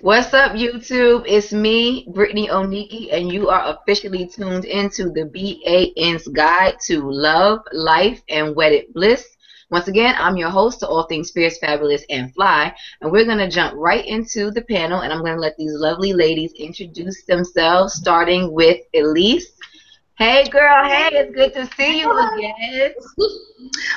What's up, YouTube? It's me, Brittany Oniki, and you are officially tuned into the BAN's Guide to Love, Life, and Wedded Bliss. Once again, I'm your host to all things fierce, fabulous, and fly, and we're going to jump right into the panel, and I'm going to let these lovely ladies introduce themselves, starting with Elise. Hey, girl. Hey, it's good to see you again.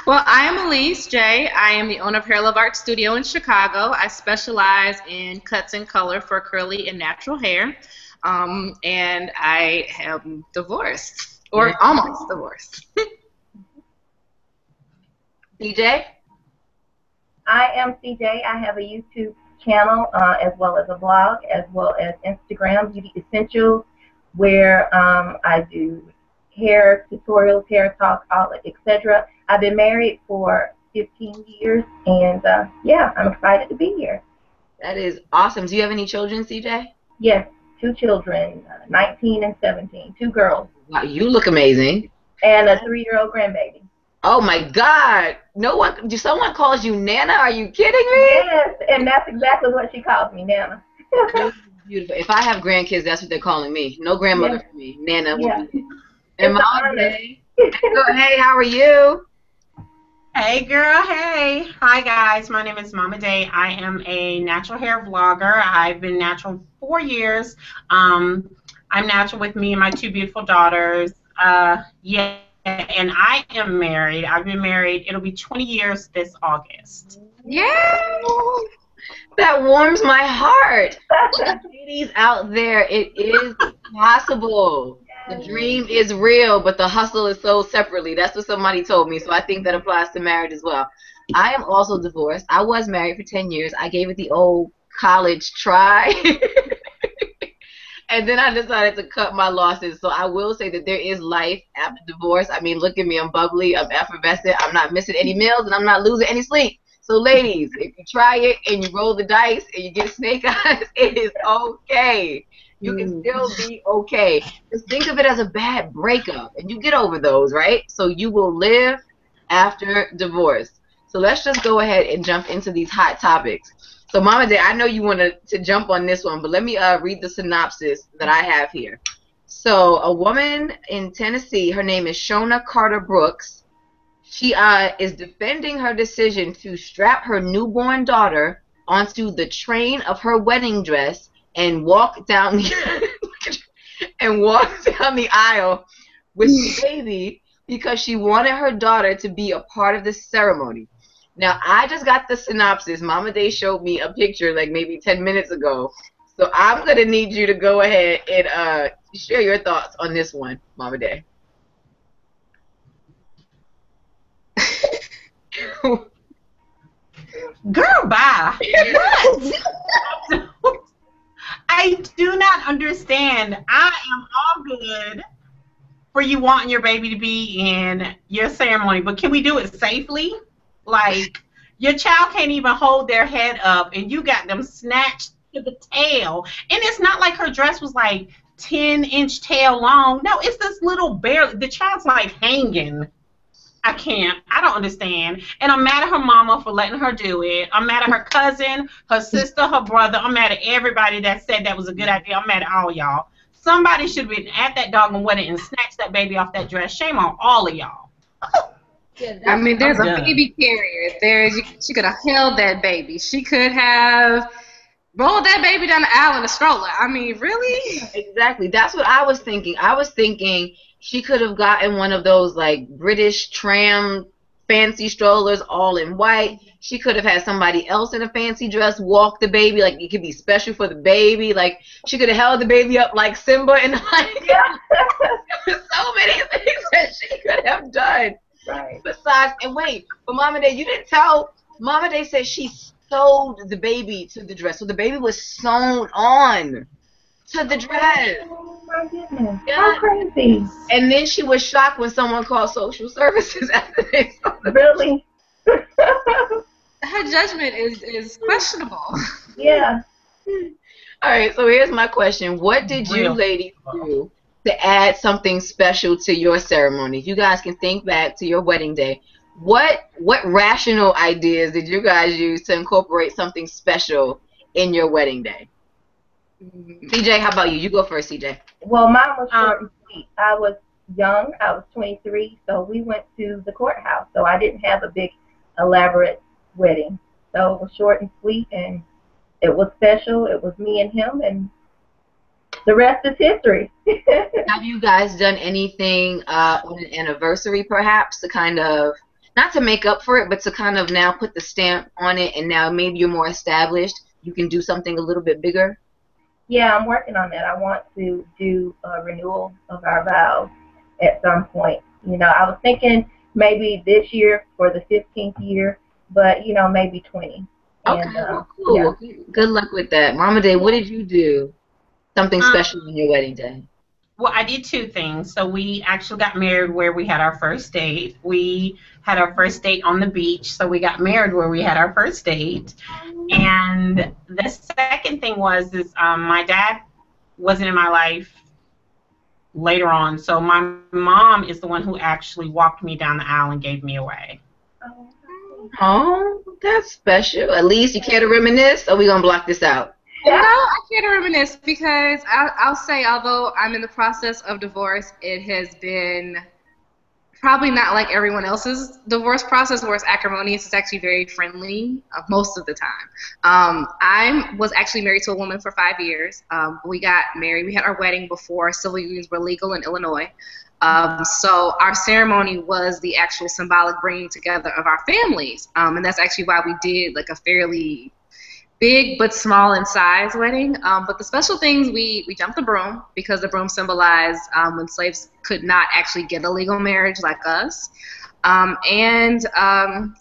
Well, I am Elise J. I am the owner of Hair Love Art Studio in Chicago. I specialize in cuts and color for curly and natural hair. And I am divorced, or almost divorced. DJ? I am CJ. I have a YouTube channel as well as a blog, as well as Instagram, Beauty Essentials, where I do hair tutorials, hair talk, etc. I've been married for 15 years, and yeah, I'm excited to be here. That is awesome. Do you have any children, CJ? Yes, 2 children, 19 and 17, 2 girls. Wow, you look amazing. And a 3-year-old grandbaby. Oh my God! Someone calls you Nana? Are you kidding me? Yes, and that's exactly what she calls me, Nana. Beautiful. If I have grandkids, that's what they're calling me. No grandmother for me. Nana. Yeah. And Mom, hey, how are you? Hey girl, hey. Hi guys, my name is Mama Day. I am a natural hair vlogger. I've been natural 4 years. I'm natural with me and my 2 beautiful daughters. Yeah, and I am married. I've been married. It'll be 20 years this August. Yeah. That warms my heart. Ladies out there, it is possible. The dream is real, but the hustle is sold separately. That's what somebody told me, so I think that applies to marriage as well. I am also divorced. I was married for 10 years. I gave it the old college try. And then I decided to cut my losses. So I will say that there is life after divorce. I mean, look at me. I'm bubbly. I'm effervescent. I'm not missing any meals, and I'm not losing any sleep. So, ladies, if you try it and you roll the dice and you get snake eyes, it is okay. You can still be okay. Just think of it as a bad breakup, and you get over those, right? So you will live after divorce. So let's just go ahead and jump into these hot topics. So, Mama Day, I know you wanted to jump on this one, but let me read the synopsis that I have here. So, a woman in Tennessee, her name is Shona Carter Brooks. She is defending her decision to strap her newborn daughter onto the train of her wedding dress and walk down the aisle with the baby because she wanted her daughter to be a part of the ceremony. Now, I just got the synopsis. Mama Day showed me a picture like maybe 10 minutes ago. So I'm going to need you to go ahead and share your thoughts on this one, Mama Day. Girl, bye. What? I do not understand. I am all good for you wanting your baby to be in your ceremony, but can we do it safely? Like, your child can't even hold their head up, and you got them snatched to the tail. And it's not like her dress was like 10-inch tail long. No, it's this little barely. The child's like hanging. I can't. I don't understand. And I'm mad at her mama for letting her do it. I'm mad at her cousin, her sister, her brother. I'm mad at everybody that said that was a good idea. I'm mad at all y'all. Somebody should have been at that doggone wedding and snatched that baby off that dress. Shame on all of y'all. I mean, there's a baby carrier. She could have held that baby. She could have rolled that baby down the aisle in a stroller. I mean, really? Exactly. That's what I was thinking. I was thinking she could have gotten one of those like British tram fancy strollers all in white. She could have had somebody else in a fancy dress walk the baby. Like, it could be special for the baby. Like, she could have held the baby up like Simba, and like so many things that she could have done. Right. Besides, and wait, but Mama Day, you didn't tell. Mama Day said she sewed the baby to the dress. So the baby was sewn on to the dress. Oh my goodness. Yeah. How crazy. And then she was shocked when someone called social services after they saw the Really? Her judgment is questionable. Yeah. All right, so here's my question. What did you ladies do to add something special to your ceremony? If you guys can think back to your wedding day, what rational ideas did you guys use to incorporate something special in your wedding day? CJ, how about you? You go first, CJ. Well, mine was short and sweet. I was young. I was 23, so we went to the courthouse. So I didn't have a big, elaborate wedding. So it was short and sweet, and it was special. It was me and him, and the rest is history. Have you guys done anything on an anniversary, perhaps, to kind of, not to make up for it, but to kind of now put the stamp on it, and now maybe you're more established, you can do something a little bit bigger? Yeah, I'm working on that. I want to do a renewal of our vows at some point. You know, I was thinking maybe this year for the 15th year, but, you know, maybe 20. Okay, And, well, cool. yeah. Good luck with that. Mama Day, what did you do? Something special on your wedding day? Well, I did two things. So we actually got married where we had our first date. We had our first date on the beach, so we got married where we had our first date. And the second thing was my dad wasn't in my life later on, so my mom is the one who actually walked me down the aisle and gave me away. Oh, that's special. At least you care to reminisce, or we gonna block this out? No, I can't reminisce because I'll say, although I'm in the process of divorce, it has been probably not like everyone else's divorce process where it's acrimonious. It's actually very friendly most of the time. I was actually married to a woman for 5 years. We got married. We had our wedding before civil unions were legal in Illinois. So our ceremony was the actual symbolic bringing together of our families. And that's actually why we did like a fairly big but small in size wedding. But the special things, we jumped the broom because the broom symbolized when slaves could not actually get a legal marriage like us. I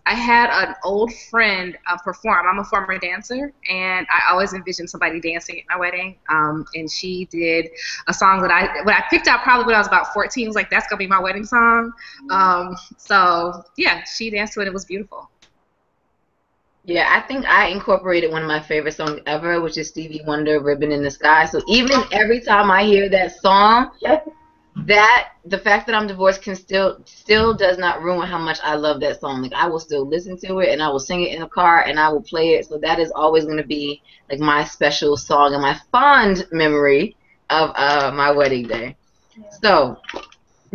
had an old friend perform. I'm a former dancer, and I always envisioned somebody dancing at my wedding. And she did a song that I picked out probably when I was about 14. I was like, that's going to be my wedding song. So, yeah, she danced to it. It was beautiful. Yeah, I think I incorporated one of my favorite songs ever, which is Stevie Wonder, Ribbon in the Sky. So even every time I hear that song, the fact that I'm divorced can still does not ruin how much I love that song. Like, I will still listen to it, and I will sing it in the car, and I will play it. So that is always going to be like my special song and my fond memory of my wedding day. So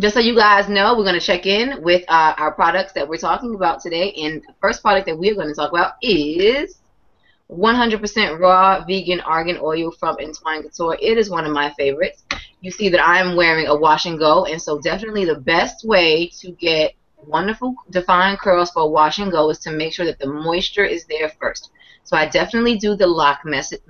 just so you guys know, we're going to check in with our products that we're talking about today. And the first product that we're going to talk about is 100% raw vegan argan oil from Entwine Couture. It is one of my favorites. You see that I'm wearing a wash and go, and so definitely the best way to get wonderful defined curls for a wash and go is to make sure that the moisture is there first. So I definitely do the lock method,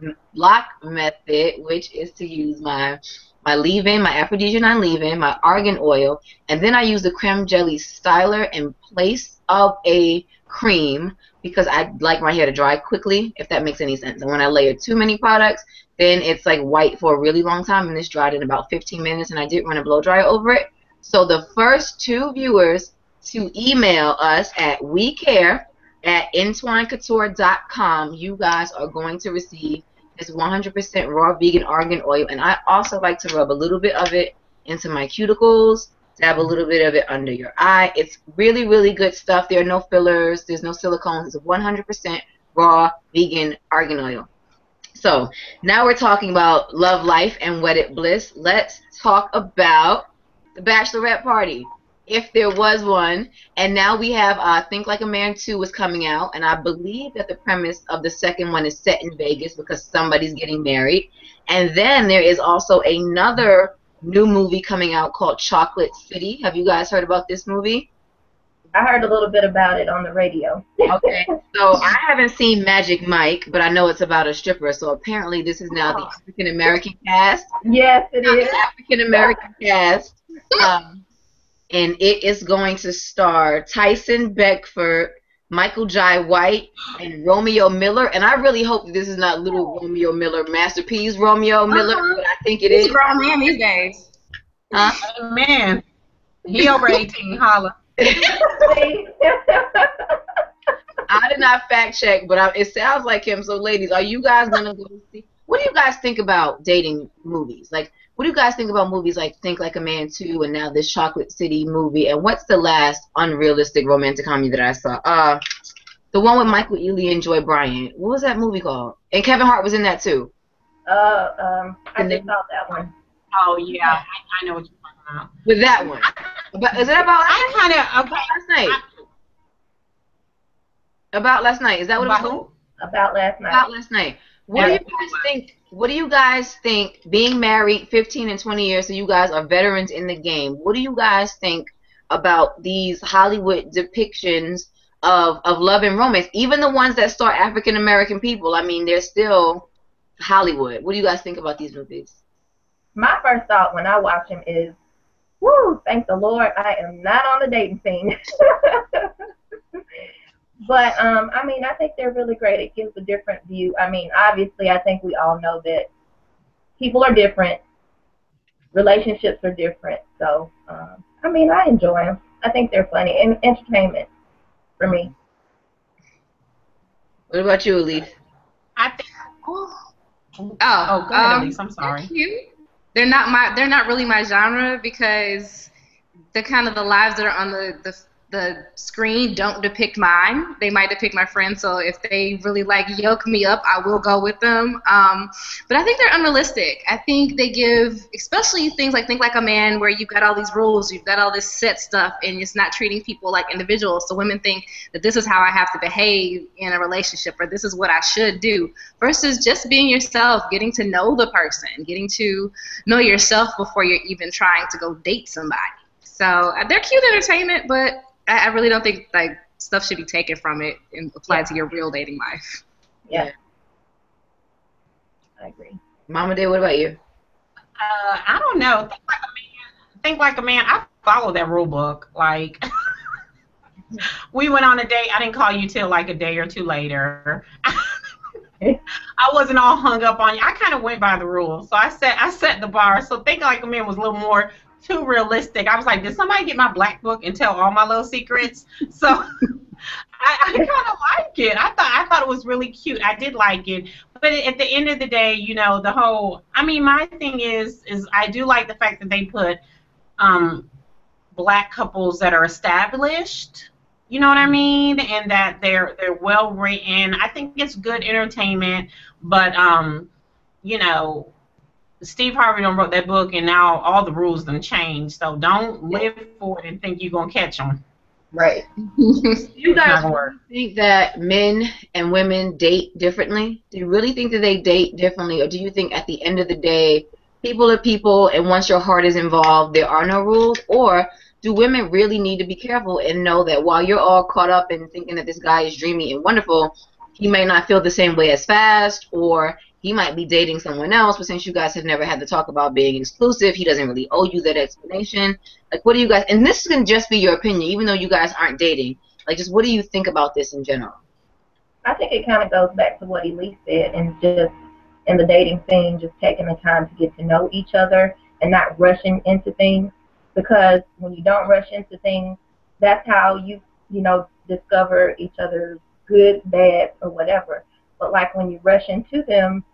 which is to use my leave-in, my aphrodisiac leave-in, my argan oil, and then I use the creme jelly styler in place of a cream because I like my hair to dry quickly, if that makes any sense. And when I layer too many products, then it's like white for a really long time, and this dried in about 15 minutes, and I didn't run a blow dryer over it. So the first 2 viewers to email us at wecare@entwinecouture.com, you guys are going to receive this 100% raw vegan argan oil, and I also like to rub a little bit of it into my cuticles, dab a little bit of it under your eye. It's really, really good stuff. There are no fillers. There's no silicones. It's 100% raw vegan argan oil. So now we're talking about love life and wedded bliss. Let's talk about the bachelorette party, if there was one. And now we have Think Like a Man 2 is coming out, and I believe that the premise of the second one is set in Vegas because somebody's getting married. And then there is also another new movie coming out called Chocolate City. Have you guys heard about this movie? I heard a little bit about it on the radio. Okay, so I haven't seen Magic Mike, but I know it's about a stripper, so apparently this is now the African-American cast. Yes, it is. The African-American cast. And it is going to star Tyson Beckford, Michael Jai White, and Romeo Miller. And I really hope that this is not little Romeo Miller, Master P's Romeo Miller, but I think it is. He's a grown man these days. Huh? Man, he over 18, holla. I did not fact check, but it sounds like him. So, ladies, are you guys going to go see? What do you guys think about dating movies? Like, what do you guys think about movies like Think Like a Man 2 and now this Chocolate City movie? And what's the last unrealistic romantic comedy that I saw? The one with Michael Ealy and Joy Bryant. What was that movie called? And Kevin Hart was in that too. I just saw that one. Oh yeah, I know what you're talking about. With that one. But is it about I kind of okay. last night? About last night. Is that what About it was? who? About last night. About last night. What do you guys think? What do you guys think? Being married 15 and 20 years, so you guys are veterans in the game. What do you guys think about these Hollywood depictions of love and romance? Even the ones that star African American people. I mean, they're still Hollywood. What do you guys think about these movies? My first thought when I watch them is, woo, thank the Lord, I am not on the dating scene. But, I mean, I think they're really great. It gives a different view. I mean, obviously, I think we all know that people are different. Relationships are different. So, I mean, I enjoy them. I think they're funny and entertainment for me. What about you, Elise? I think. Oh, go ahead, Elise. I'm sorry. They're cute. They're not really my genre because the kind of the lives that are on the screen don't depict mine. They might depict my friends, so if they really like yoke me up, I will go with them. But I think they're unrealistic. I think they give, especially things like Think Like a Man, where you've got all these rules, you've got all this set stuff, and it's not treating people like individuals. So women think that this is how I have to behave in a relationship, or this is what I should do, versus just being yourself, getting to know the person, getting to know yourself before you're even trying to go date somebody. So they're cute entertainment, but I really don't think like stuff should be taken from it and applied to your real dating life. Yeah. I agree. Mama Day, what about you? I don't know. Think Like a Man. I follow that rule book. Like, we went on a date. I didn't call you till like a day or two later. I wasn't all hung up on you. I kind of went by the rules. So I set the bar. So Think Like a Man was a little more too realistic. I was like, did somebody get my black book and tell all my little secrets? So I kind of like it. I thought it was really cute. I did like it. But at the end of the day, you know, the whole, I mean, my thing is I do like the fact that they put black couples that are established, you know what I mean? And that they're well written. I think it's good entertainment, but you know, Steve Harvey done wrote that book, and now all the rules done changed. So don't live for it and think you're gonna catch them. Right. You guys think that men and women date differently? Do you really think that they date differently, or do you think at the end of the day, people are people, and once your heart is involved, there are no rules? Or do women really need to be careful and know that while you're all caught up in thinking that this guy is dreamy and wonderful, he may not feel the same way as fast, or he might be dating someone else, but since you guys have never had to talk about being exclusive, he doesn't really owe you that explanation. Like, what do you guys, and this can just be your opinion, even though you guys aren't dating, like, just what do you think about this in general? I think it kind of goes back to what Elise said, and just in the dating scene, just taking the time to get to know each other and not rushing into things, because when you don't rush into things, that's how you know, discover each other's good, bad, or whatever. But like when you rush into them,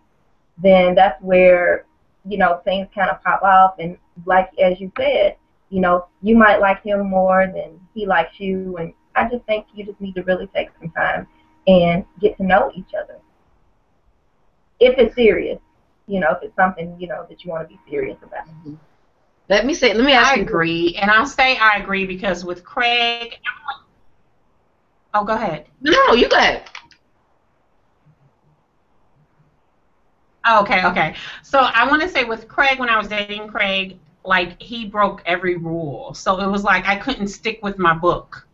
then that's where, you know, things kind of pop off. And like, as you said, you know, you might like him more than he likes you. And I just think you just need to really take some time and get to know each other. If it's serious, you know, if it's something, you know, that you want to be serious about. Mm-hmm. Let me ask you. I agree. And I'll say I agree because with Craig, oh, go ahead. No, you go ahead. Okay. So I want to say with Craig, when I was dating Craig, like, he broke every rule. So it was like I couldn't stick with my book.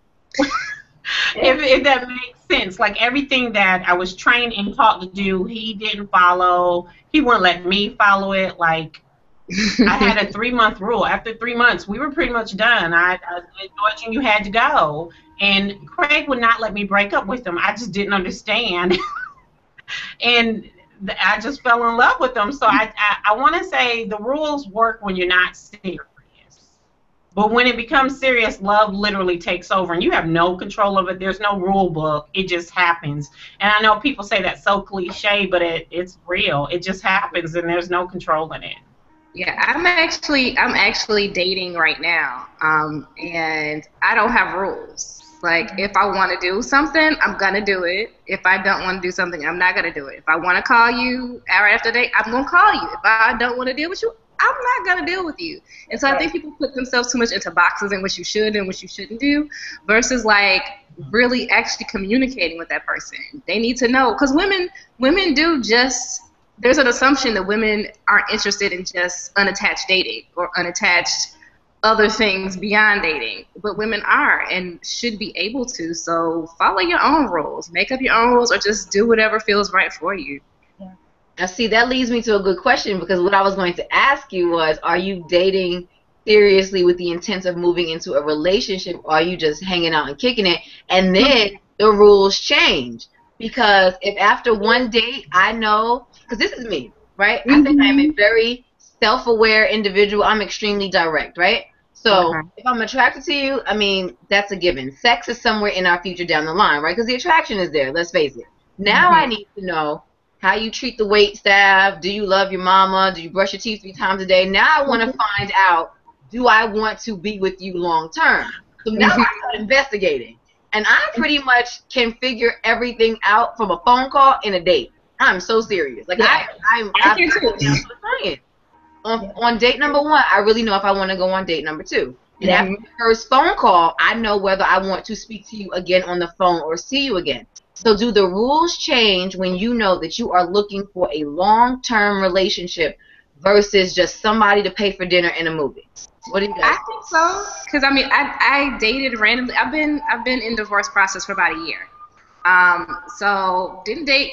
if that makes sense. Like, everything that I was trained and taught to do, he didn't follow. He wouldn't let me follow it. Like, I had a 3-month rule. After 3 months, we were pretty much done. I told you had to go. And Craig would not let me break up with him. I just didn't understand. And I just fell in love with them. So I want to say the rules work when you're not serious. But when it becomes serious, love literally takes over, and you have no control of it. There's no rule book. It just happens. And I know people say that's so cliche, but it's real. It just happens, and there's no control in it. Yeah, I'm actually dating right now, and I don't have rules. Like, if I want to do something, I'm going to do it. If I don't want to do something, I'm not going to do it. If I want to call you right after date, I'm going to call you. If I don't want to deal with you, I'm not going to deal with you. And so I think people put themselves too much into boxes and what you should and what you shouldn't do versus, like, really actually communicating with that person. They need to know. Because women do just, there's an assumption that women aren't interested in just unattached dating or unattached other things beyond dating, but women are and should be able to. So follow your own rules, make up your own rules, or just do whatever feels right for you. Yeah. Now, see, that leads me to a good question, because what I was going to ask you was, are you dating seriously with the intent of moving into a relationship, or are you just hanging out and kicking it? And then the rules change, because if after one date I know, because this is me, right? I think I'm a very self-aware individual. I'm extremely direct, right? So if I'm attracted to you, I mean, that's a given. Sex is somewhere in our future down the line, right? Because the attraction is there, let's face it. Now I need to know how you treat the wait staff. Do you love your mama? Do you brush your teeth 3 times a day? Now I want to find out, do I want to be with you long term? So now I start investigating. And I pretty much can figure everything out from a phone call and a date. I'm so serious. Like, I'm down to the science. On date number 1, I really know if I want to go on date number 2. And after the first phone call, I know whether I want to speak to you again on the phone or see you again. So do the rules change when you know that you are looking for a long-term relationship versus just somebody to pay for dinner and a movie? What do you guys think? I think so, because I mean, I dated randomly. I've been in divorce process for about a year. So didn't date,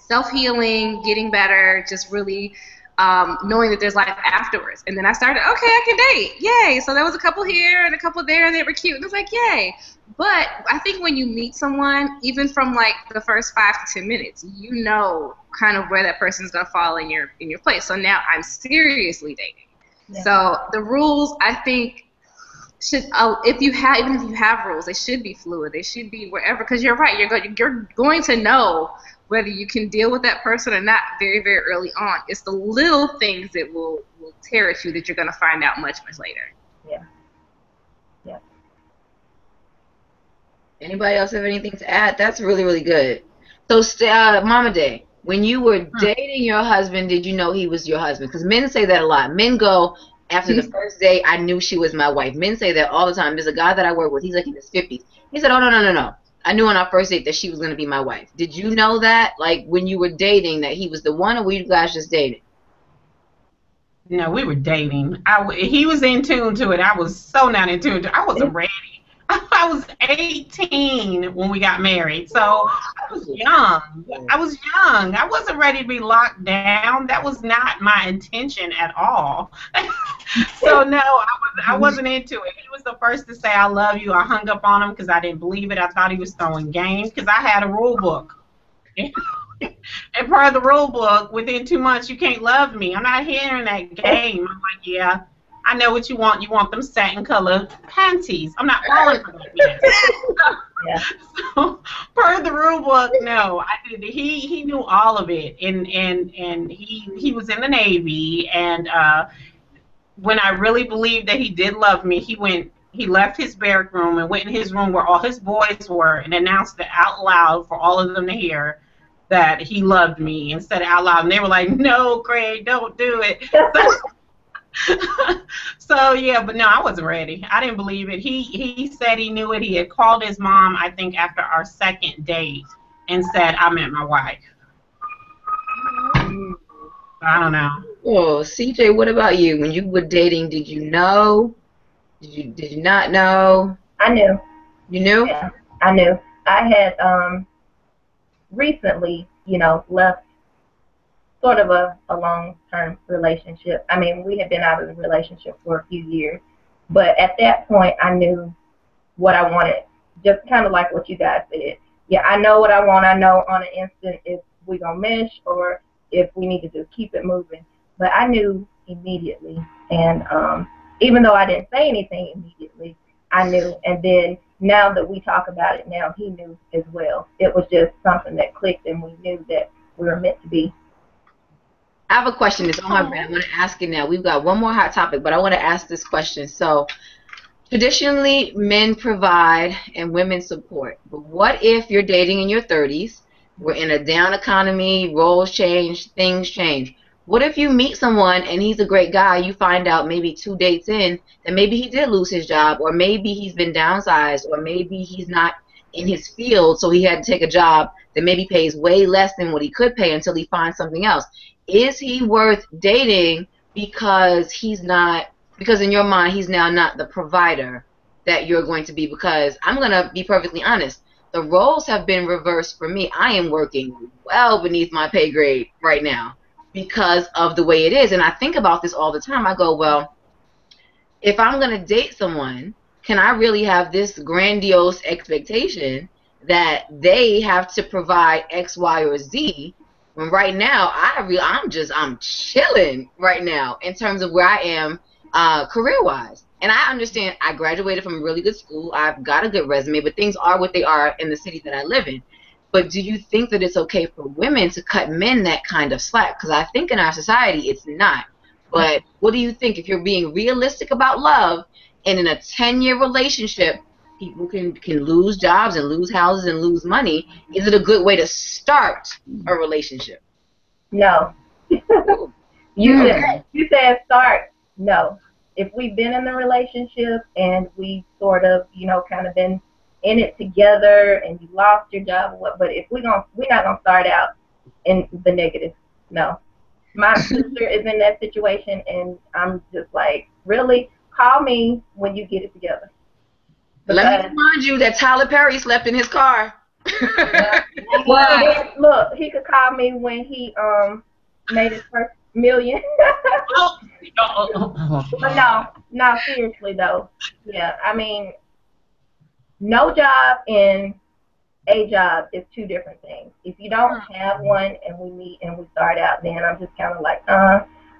self-healing, getting better, just really knowing that there's life afterwards. And then I started, okay, I can date. Yay. So there was a couple here and a couple there, and they were cute. And it was like, yay. But I think when you meet someone, even from like the first 5 to 10 minutes, you know kind of where that person's going to fall in your place. So now I'm seriously dating. Yeah. So the rules, I think, should even if you have rules, they should be fluid. They should be wherever, because you're right. You're going to know whether you can deal with that person or not very, very early on. It's the little things that will tear at you that you're going to find out much, much later. Yeah. Yeah. Anybody else have anything to add? That's really, really good. So, Mama Day, when you were dating your husband, did you know he was your husband? Because men say that a lot. Men go, after the first day, I knew she was my wife. Men say that all the time. There's a guy that I work with. He's like in his 50s. He said, oh, no. I knew on our first date that she was going to be my wife. Did you know that, like, when you were dating, that he was the one, or were you guys just dating? No, we were dating. He was in tune to it. I was so not in tune to it. I wasn't ready. I was 18 when we got married, so I was young. I wasn't ready to be locked down. That was not my intention at all. So no, I wasn't into it. He was the first to say I love you. I hung up on him because I didn't believe it. I thought he was throwing games because I had a rule book. And per the rule book, within 2 months you can't love me. I'm not hearing that game. I'm like, yeah. I know what you want. You want them satin color panties. I'm not falling for that yet. Yeah. So, per the rule book, no. He knew all of it, and he was in the Navy. And when I really believed that he did love me, he left his barrack room and went in his room where all his boys were and announced it out loud for all of them to hear that he loved me, and said it out loud. And they were like, "No, Craig, don't do it." So yeah, but no, I wasn't ready. I didn't believe it. He said he knew it. He had called his mom, I think, after our second date and said, I met my wife. I don't know. Oh, CJ, what about you? When you were dating, did you know? Did you not know? I knew. You knew? Yeah, I knew. I had recently, left sort of a long-term relationship. I mean, we had been out of the relationship for a few years, but at that point, I knew what I wanted, just kind of like what you guys said. Yeah, I know what I want. I know on an instant if we're going to mesh or if we need to just keep it moving. But I knew immediately, and even though I didn't say anything immediately, I knew. And then now that we talk about it now, he knew as well. It was just something that clicked, and we knew that we were meant to be. I have a question. It's on my brain. I want to ask it now. We've got one more hot topic, but I want to ask this question. So, Traditionally, men provide and women support. But what if you're dating in your 30s? We're in a down economy, roles change, things change. What if you meet someone and he's a great guy, you find out maybe 2 dates in that maybe he did lose his job, or maybe he's been downsized, or maybe he's not in his field, so he had to take a job that maybe pays way less than what he could pay until he finds something else. Is he worth dating because he's not, because in your mind he's now not the provider that you're going to be? Because I'm going to be perfectly honest, the roles have been reversed for me. I am working well beneath my pay grade right now because of the way it is. And I think about this all the time. I go, well, if I'm going to date someone, can I really have this grandiose expectation that they have to provide X, Y, or Z? When right now, I'm chilling right now in terms of where I am career-wise. And I understand I graduated from a really good school. I've got a good resume, but things are what they are in the city that I live in. But do you think that it's okay for women to cut men that kind of slack? Because I think in our society it's not. But what do you think, if you're being realistic about love, and in a 10-year relationship, people can lose jobs and lose houses and lose money, is it a good way to start a relationship? No. You said start. No. If we've been in the relationship and we sort of, kind of been in it together and you lost your job or what, but if we're not gonna start out in the negative. No. My sister is in that situation and I'm just like, really? Call me when you get it together. Let me remind you that Tyler Perry slept in his car. Well, look, he could call me when he made his first million. But no, seriously though. Yeah, I mean, no job and a job is two different things. If you don't have one and we meet and we start out, then I'm just kind of like,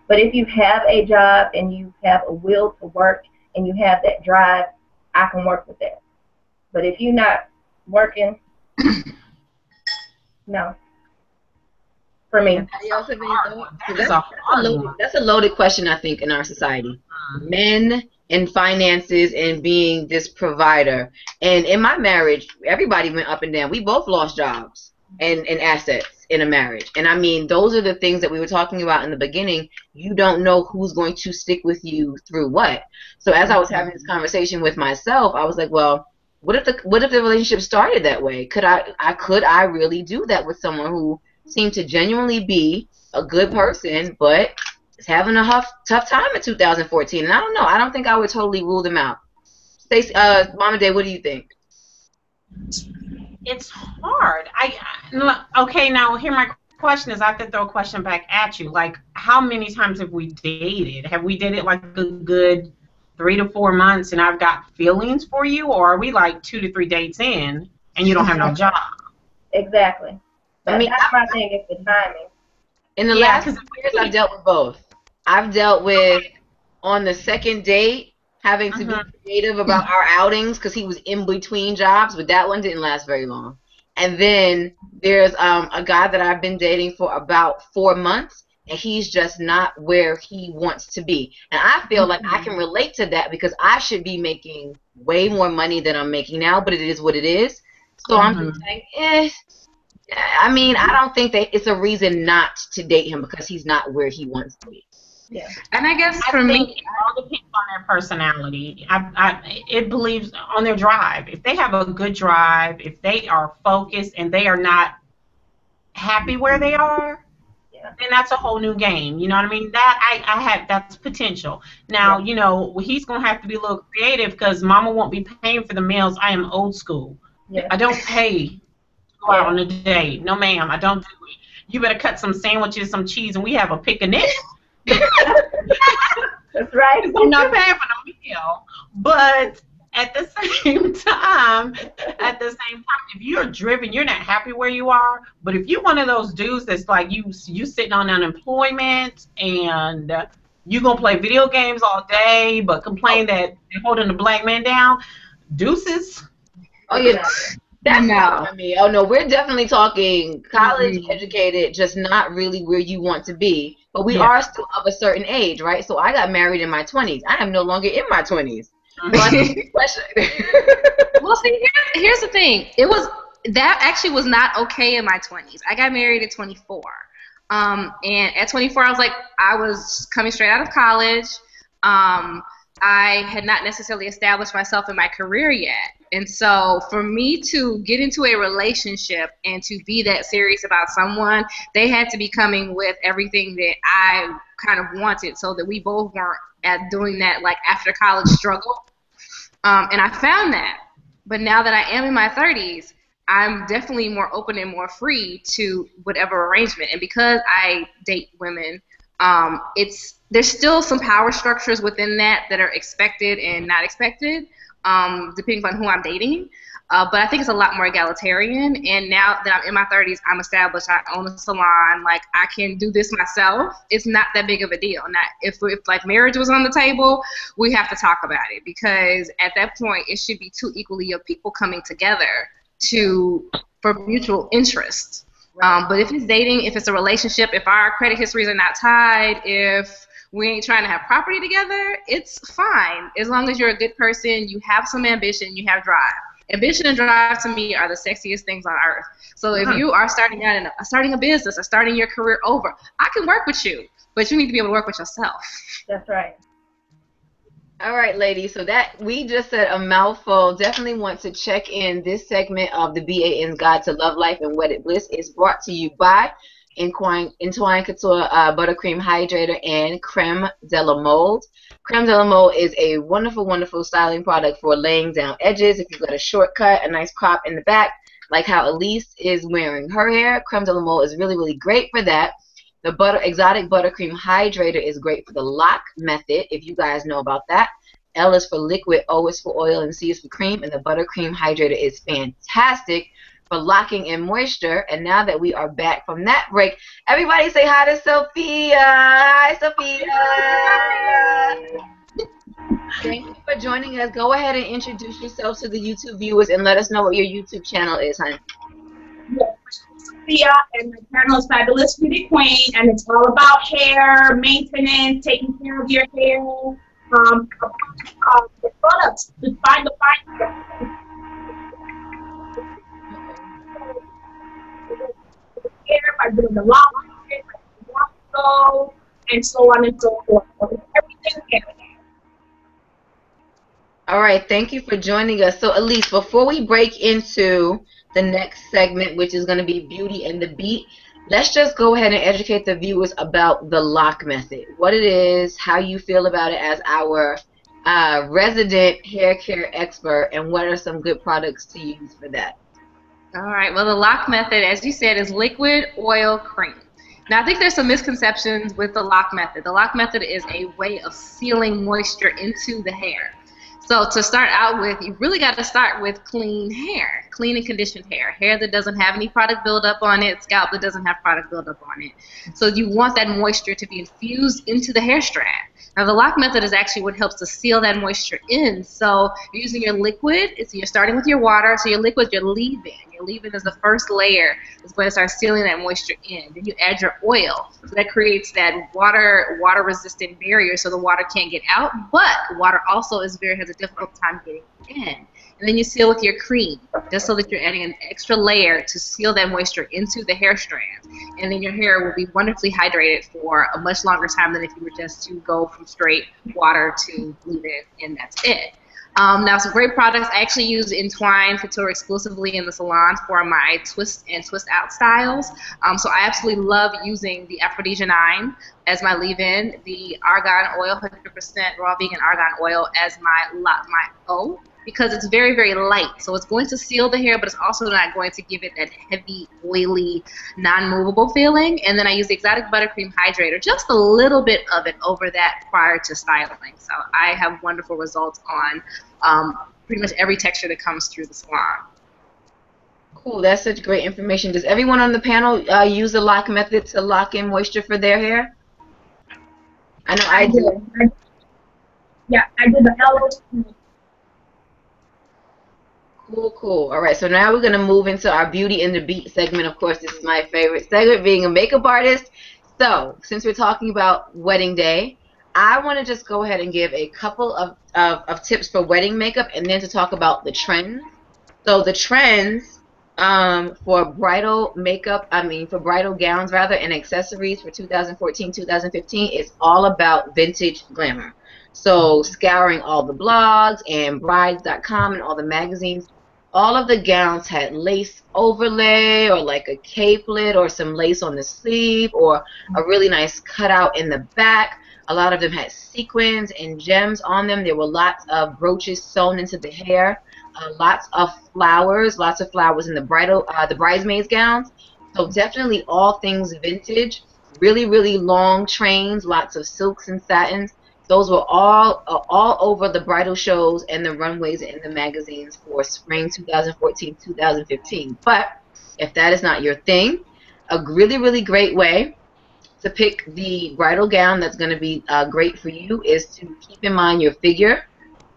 But if you have a job and you have a will to work and you have that drive, I can work with that. But if you're not working, no. For me. That's a loaded question, I think, in our society. Men and finances and being this provider. And in my marriage, everybody went up and down. We both lost jobs and assets in a marriage. And I mean, those are the things that we were talking about in the beginning. You don't know who's going to stick with you through what. So as I was having this conversation with myself, I was like, well, what if the relationship started that way? Could I really do that with someone who seemed to genuinely be a good person, but is having a tough time in 2014? And I don't know. I don't think I would totally rule them out. Stacey, Mama Day, what do you think? It's hard. Okay, now here my question is, I have to throw a question back at you. Like, how many times have we dated? Have we dated like a good 3 to 4 months and I've got feelings for you, or are we like 2 to 3 dates in and you don't have no job? Exactly. I mean, that's my thing, is the timing. In the last years, I've dealt with both. I've dealt with, on the second date, having to be creative about our outings because he was in between jobs, but that one didn't last very long. And then there's a guy that I've been dating for about 4 months, and he's just not where he wants to be. And I feel like I can relate to that because I should be making way more money than I'm making now, but it is what it is. So I'm just saying, I mean, I don't think that it's a reason not to date him because he's not where he wants to be. Yeah. And I guess for me, it all depends on their personality. It believes on their drive. If they have a good drive, if they are focused and they are not happy where they are, then that's a whole new game. You know what I mean? That's potential. Now, he's gonna have to be a little creative because Mama won't be paying for the meals. I am old school. Yeah. I don't pay to go out on a date. No, ma'am, I don't do it. You better cut some sandwiches, some cheese, and we have a picnic. That's right. I'm not paying for no meal. But at the same time, if you're driven, you're not happy where you are. But if you're one of those dudes that's like you sitting on unemployment and you're going to play video games all day but complain that they're holding the black man down, deuces. Oh, yeah. That's not for me. Oh, no, we're definitely talking college educated, just not really where you want to be. But we are still of a certain age, right? So I got married in my 20s. I am no longer in my 20s. Well, see, here's the thing. That actually was not okay in my 20s. I got married at 24. And at 24, I was coming straight out of college. I had not necessarily established myself in my career yet. And so for me to get into a relationship and to be that serious about someone, they had to be coming with everything that I kind of wanted so that we both weren't at doing that like after college struggle. And I found that. But now that I am in my 30s, I'm definitely more open and more free to whatever arrangement. And because I date women, there's still some power structures within that are expected and not expected, depending on who I'm dating. But I think it's a lot more egalitarian. And now that I'm in my 30s, I'm established. I own a salon. Like, I can do this myself. It's not that big of a deal. Now, if like marriage was on the table, we have to talk about it, because at that point, it should be two equally yoked people coming together for mutual interest. But if it's dating, if it's a relationship, if our credit histories are not tied, if we ain't trying to have property together, it's fine. As long as you're a good person, you have some ambition, you have drive. Ambition and drive to me are the sexiest things on earth. So if you are starting a business or starting your career over, I can work with you, but you need to be able to work with yourself. That's right. All right, ladies, so that we just said a mouthful. Definitely want to check in. This segment of the BAN's Guide to Love Life and Wedded Bliss is brought to you by Entwine Couture Buttercream Hydrator and Creme de la Mold. Creme de la Mold is a wonderful, wonderful styling product for laying down edges. If you've got a shortcut, a nice crop in the back, like how Elise is wearing her hair, Creme de la Mold is really, really great for that. The Exotic Buttercream Hydrator is great for the lock method, if you guys know about that. L is for liquid, O is for oil, and C is for cream. And the Buttercream Hydrator is fantastic for locking in moisture. And now that we are back from that break, everybody say hi to Sophia. Hi, Sophia. Thank you for joining us. Go ahead and introduce yourself to the YouTube viewers and let us know what your YouTube channel is, honey. Sophia, and my channel is Fabulous Beauty Queen, and it's all about hair maintenance, taking care of your hair, the products to find the hair by doing the long hair, and so on and so forth. Everything hair. All right, thank you for joining us. So, Elise, before we break into the next segment, which is going to be Beauty and the Beat, let's just go ahead and educate the viewers about the lock method, what it is, how you feel about it as our resident hair care expert, and what are some good products to use for that. All right, well, the lock method, as you said, is liquid, oil, cream. Now, I think there's some misconceptions with the lock method. The lock method is a way of sealing moisture into the hair. So to start out with, you really got to start with clean hair, clean and conditioned hair, hair that doesn't have any product buildup on it, scalp that doesn't have product buildup on it. So you want that moisture to be infused into the hair strand. Now, the lock method is actually what helps to seal that moisture in. So you're using your liquid. You're starting with your water. So your liquid, your leave-in. Your leave-in is the first layer. It's going to start sealing that moisture in. Then you add your oil. So that creates that water-resistant barrier so the water can't get out. But water also has a difficult time getting in. And then you seal with your cream, just so that you're adding an extra layer to seal that moisture into the hair strands. And then your hair will be wonderfully hydrated for a much longer time than if you were just to go from straight water to leave-in, and that's it. Now, some great products. I actually use Entwine Couture exclusively in the salon for my twist and twist out styles. So I absolutely love using the Aphrodisia 9 as my leave-in, the argan oil, 100% raw vegan argan oil as my O, because it's very, very light. So it's going to seal the hair, but it's also not going to give it that heavy, oily, non-movable feeling. And then I use the Exotic Buttercream Hydrator, just a little bit of it over that prior to styling. So I have wonderful results on pretty much every texture that comes through the salon. Cool, that's such great information. Does everyone on the panel use the lock method to lock in moisture for their hair? I know I do. Yeah, I do the L. Cool, cool. All right, so now we're going to move into our Beauty and the Beat segment. Of course, this is my favorite segment, being a makeup artist. So, since we're talking about wedding day, I want to just go ahead and give a couple of tips for wedding makeup, and then to talk about the trends. So the trends for bridal makeup, for bridal gowns rather, and accessories for 2014, 2015 is all about vintage glamour. So scouring all the blogs and brides.com and all the magazines, all of the gowns had lace overlay or like a capelet or some lace on the sleeve or a really nice cutout in the back. A lot of them had sequins and gems on them. There were lots of brooches sewn into the hair, lots of flowers in the bridesmaids gowns. So definitely all things vintage. Really, really long trains, lots of silks and satins. Those were all over the bridal shows and the runways and the magazines for spring 2014, 2015. But if that is not your thing, a really, really great way to pick the bridal gown that's going to be great for you is to keep in mind your figure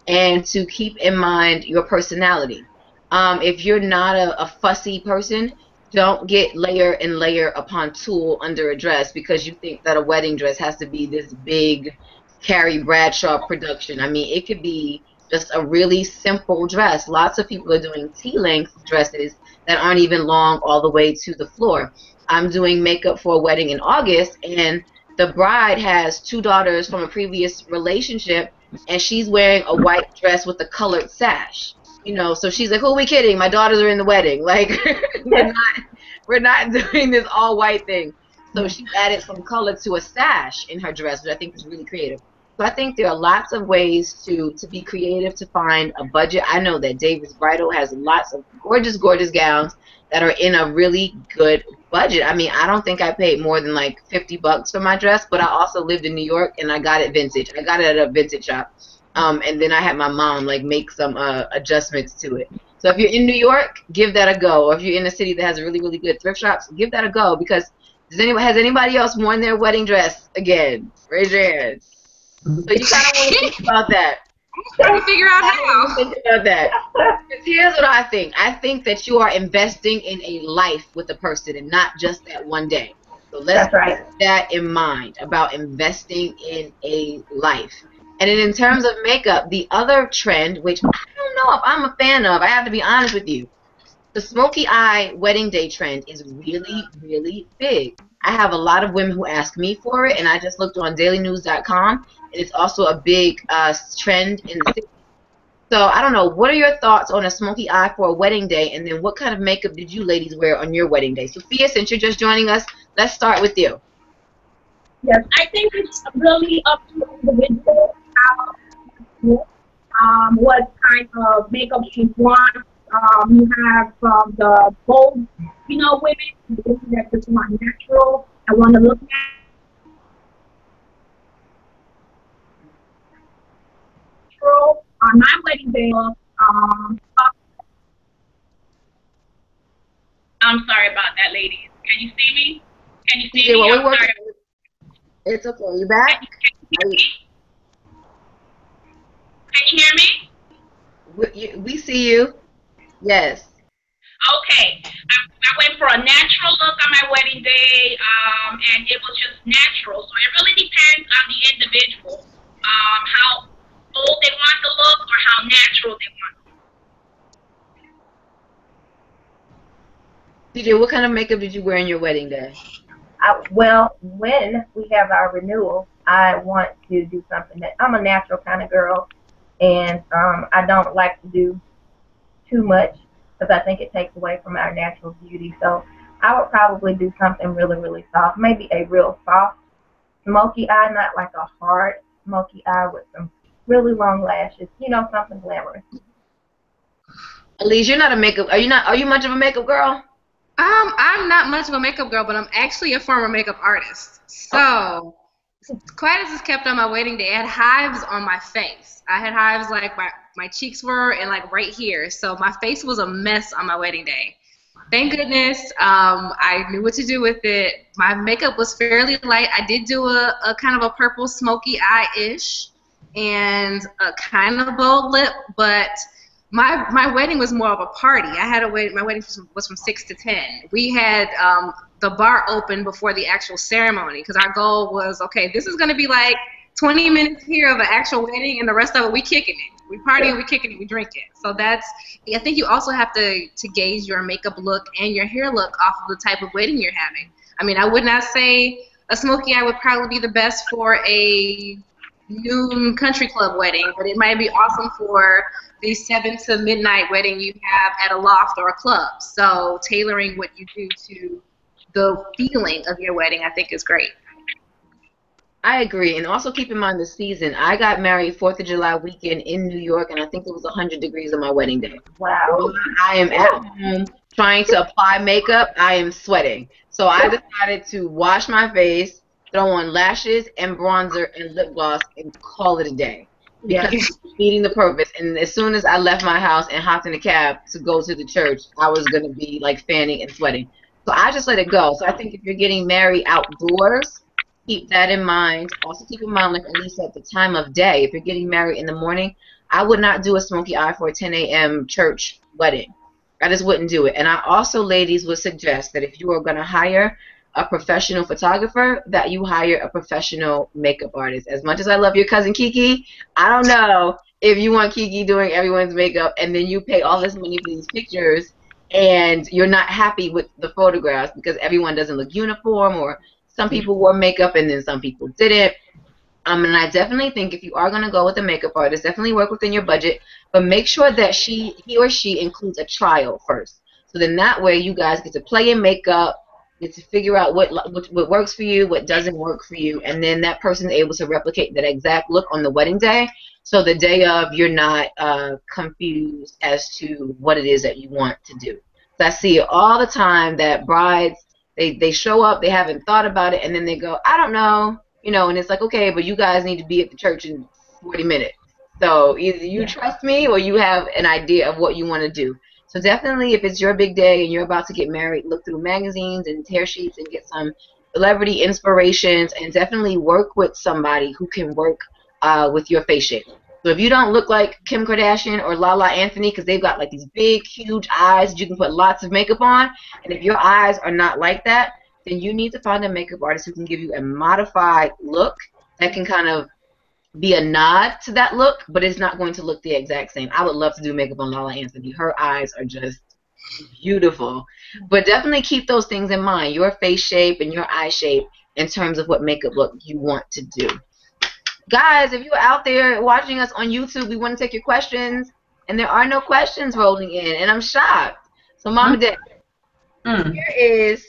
and to keep in mind your personality. If you're not a fussy person, don't get layer and layer upon tulle under a dress because you think that a wedding dress has to be this big Carrie Bradshaw production. I mean, it could be just a really simple dress. Lots of people are doing T-length dresses that aren't even long all the way to the floor. I'm doing makeup for a wedding in August, and the bride has 2 daughters from a previous relationship, and she's wearing a white dress with a colored sash. You know, so she's like, who are we kidding? My daughters are in the wedding. Like, we're not doing this all white thing. So she added some color to a sash in her dress, which I think is really creative. So I think there are lots of ways to be creative, to find a budget. I know that David's Bridal has lots of gorgeous, gorgeous gowns that are in a really good budget. I mean, I don't think I paid more than like $50 for my dress, but I also lived in New York and I got it vintage. I got it at a vintage shop. And then I had my mom like make some adjustments to it. So if you're in New York, give that a go. Or if you're in a city that has really, really good thrift shops, give that a go. Because has anybody else worn their wedding dress again? Raise your hand. So you kind of want to think about that. Trying to figure out how. Think about that. Because here's what I think. I think that you are investing in a life with a person and not just that one day. So let's keep that in mind about investing in a life. And then in terms of makeup, the other trend, which I don't know if I'm a fan of, I have to be honest with you, the smoky eye wedding day trend is really, really big. I have a lot of women who ask me for it, and I just looked on dailynews.com, and it's also a big trend in the city. So I don't know, what are your thoughts on a smoky eye for a wedding day, and then what kind of makeup did you ladies wear on your wedding day? Sophia, since you're just joining us, let's start with you. Yes, I think it's really up to the individual what kind of makeup she wants. You have the bold, women that just want natural. I want to look natural. On my wedding day, I'm sorry about that, ladies. Can you see me? Can you see me? I'm sorry. It's okay. You back? Can you hear me? We see you. Yes. Okay. I went for a natural look on my wedding day, and it was just natural. So it really depends on the individual, how old they want to look or how natural they want. DJ, what kind of makeup did you wear on your wedding day? Well, when we have our renewal, I want to do something that I'm a natural kind of girl, and I don't like to do too much because I think it takes away from our natural beauty. So I would probably do something really, really soft, maybe a real soft smoky eye, not like a hard smoky eye with some really long lashes. Something glamorous. Elise, you're not a makeup. Are you much of a makeup girl? I'm not much of a makeup girl, but I'm actually a former makeup artist. So, quite as it's kept on my wedding day, I had hives on my face. I had hives like my cheeks were and like right here. So my face was a mess on my wedding day. Thank goodness I knew what to do with it. My makeup was fairly light. I did do a kind of a purple smoky eye-ish and a kind of bold lip, but my wedding was more of a party. My wedding was from 6 to 10. We had the bar open before the actual ceremony because our goal was, okay, this is going to be like 20 minutes here of an actual wedding, and the rest of it we kicking it. We partying, we kicking it, we drinking. So I think you also have to gauge your makeup look and your hair look off of the type of wedding you're having. I mean, I would not say a smoky eye would probably be the best for a noon country club wedding, but it might be awesome for the 7 to midnight wedding you have at a loft or a club. So tailoring what you do to the feeling of your wedding, I think, is great. I agree, and also keep in mind the season. I got married 4th of July weekend in New York, and I think it was 100 degrees on my wedding day. Wow. I am at home trying to apply makeup. I am sweating. So I decided to wash my face, throw on lashes and bronzer and lip gloss, and call it a day. Because I'm meeting the purpose. And as soon as I left my house and hopped in a cab to go to the church, I was going to be like fanning and sweating. So I just let it go. So I think if you're getting married outdoors, keep that in mind. Also keep in mind, like Elise said, the time of day. If you're getting married in the morning, I would not do a smoky eye for a 10 a.m. church wedding. I just wouldn't do it. And I also, ladies, would suggest that if you are going to hire a professional photographer, that you hire a professional makeup artist. As much as I love your cousin Kiki, I don't know if you want Kiki doing everyone's makeup and then you pay all this money for these pictures and you're not happy with the photographs because everyone doesn't look uniform, or some people wore makeup and then some people didn't. And I definitely think if you are going to go with a makeup artist, definitely work within your budget, but make sure that he or she includes a trial first. So then that way you guys get to play in makeup, get to figure out what works for you, what doesn't work for you, and then that person is able to replicate that exact look on the wedding day. So the day of, you're not confused as to what it is that you want to do. So I see it all the time that brides, they show up, they haven't thought about it, and then they go, I don't know, you know, and it's like, okay, but you guys need to be at the church in 40 minutes. So either you trust me or you have an idea of what you want to do. So definitely, if it's your big day and you're about to get married, look through magazines and tear sheets and get some celebrity inspirations, and definitely work with somebody who can work with your face shape. So if you don't look like Kim Kardashian or Lala Anthony, because they've got like these big, huge eyes that you can put lots of makeup on, and if your eyes are not like that, then you need to find a makeup artist who can give you a modified look that can kind of be a nod to that look, but it's not going to look the exact same. I would love to do makeup on Lala Anthony. Her eyes are just beautiful. But definitely keep those things in mind, your face shape and your eye shape, in terms of what makeup look you want to do. Guys, if you're out there watching us on YouTube, we want to take your questions, and there are no questions rolling in, and I'm shocked. So, Mama Dad, here is,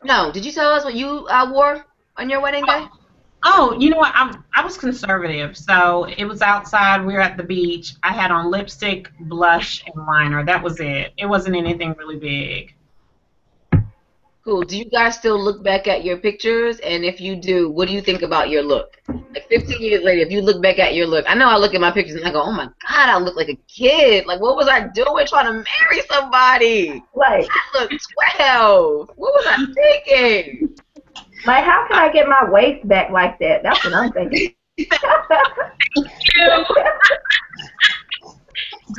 no, did you tell us what you wore on your wedding day? Oh, you know what? I was conservative, so it was outside. We were at the beach. I had on lipstick, blush, and liner. That was it. It wasn't anything really big. Cool. Do you guys still look back at your pictures? And if you do, what do you think about your look? Like 15 years later, if you look back at your look, I know I look at my pictures and I go, oh my God, I look like a kid. Like, what was I doing trying to marry somebody? Like, I look 12. What was I thinking? Like, how can I get my waist back like that? That's what I'm thinking.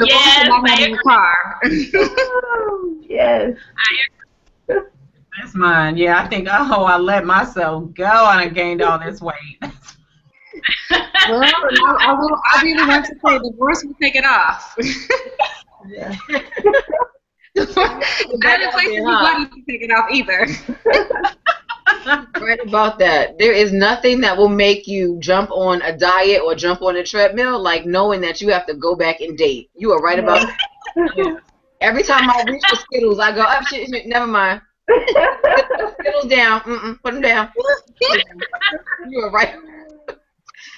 Yes, in the car. Yes. That's mine. Yeah, I think, oh, I let myself go and I gained all this weight. Well, I really want to say divorce will take it off. Yeah. Not in places you want to take it off either. Right about that. There is nothing that will make you jump on a diet or jump on a treadmill like knowing that you have to go back and date. You are right about that. Every time I reach for Skittles, I go, oh, shit, never mind. Skittles down. Put them down. You are right.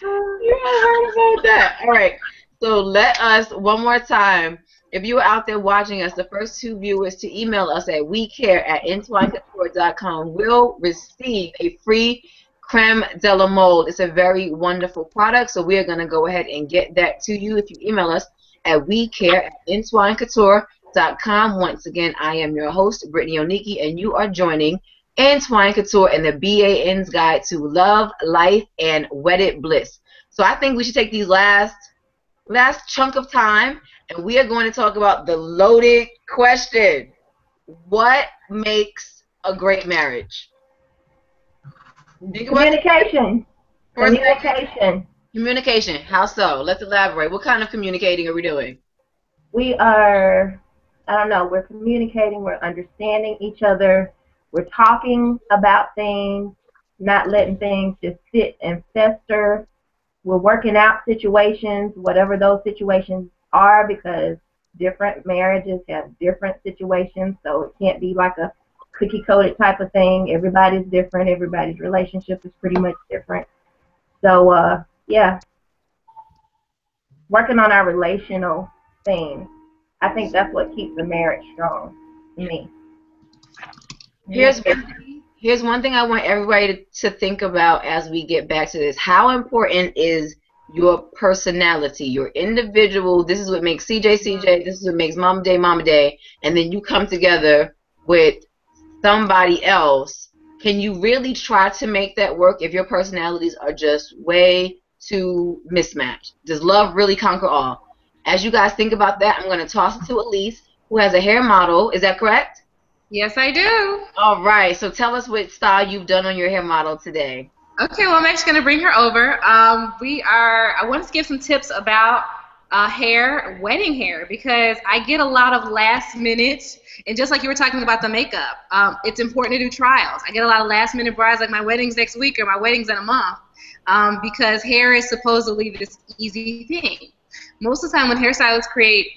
You are right about that. All right. So let us, one more time, if you are out there watching us, the first 2 viewers to email us at wecare@entwinecouture.com will receive a free creme de la mold. It's a very wonderful product, so we are going to go ahead and get that to you if you email us at wecare@entwinecouture.com. Once again, I am your host, Brittany Oniki, and you are joining Entwine Couture and the BAN's Guide to Love, Life, and Wedded Bliss. So I think we should take these last chunk of time, and we are going to talk about the loaded question. What makes a great marriage? Communication. For a second. Communication. Communication. How so? Let's elaborate. What kind of communicating are we doing? We are, I don't know, we're communicating, we're understanding each other, we're talking about things, not letting things just sit and fester. We're working out situations, whatever those situations are, because different marriages have different situations, so it can't be like a cookie-coated type of thing. Everybody's different. Everybody's relationship is pretty much different. So, yeah, working on our relational things. I think that's what keeps a marriage strong to me. Here's one thing I want everybody to think about as we get back to this. How important is your personality, your individual? This is what makes CJ CJ. This is what makes Mama Day, and then you come together with somebody else. Can you really try to make that work if your personalities are just way too mismatched? Does love really conquer all? As you guys think about that, I'm going to toss it to Elise, who has a hair model. Is that correct? Yes, I do. All right. So tell us what style you've done on your hair model today. Okay, well, I'm actually going to bring her over. I wanted to give some tips about hair, wedding hair, because I get a lot of last minute, and just like you were talking about the makeup, it's important to do trials. I get a lot of last minute brides, like my wedding's next week or my wedding's in a month, because hair is supposedly this easy thing. Most of the time when hairstylists create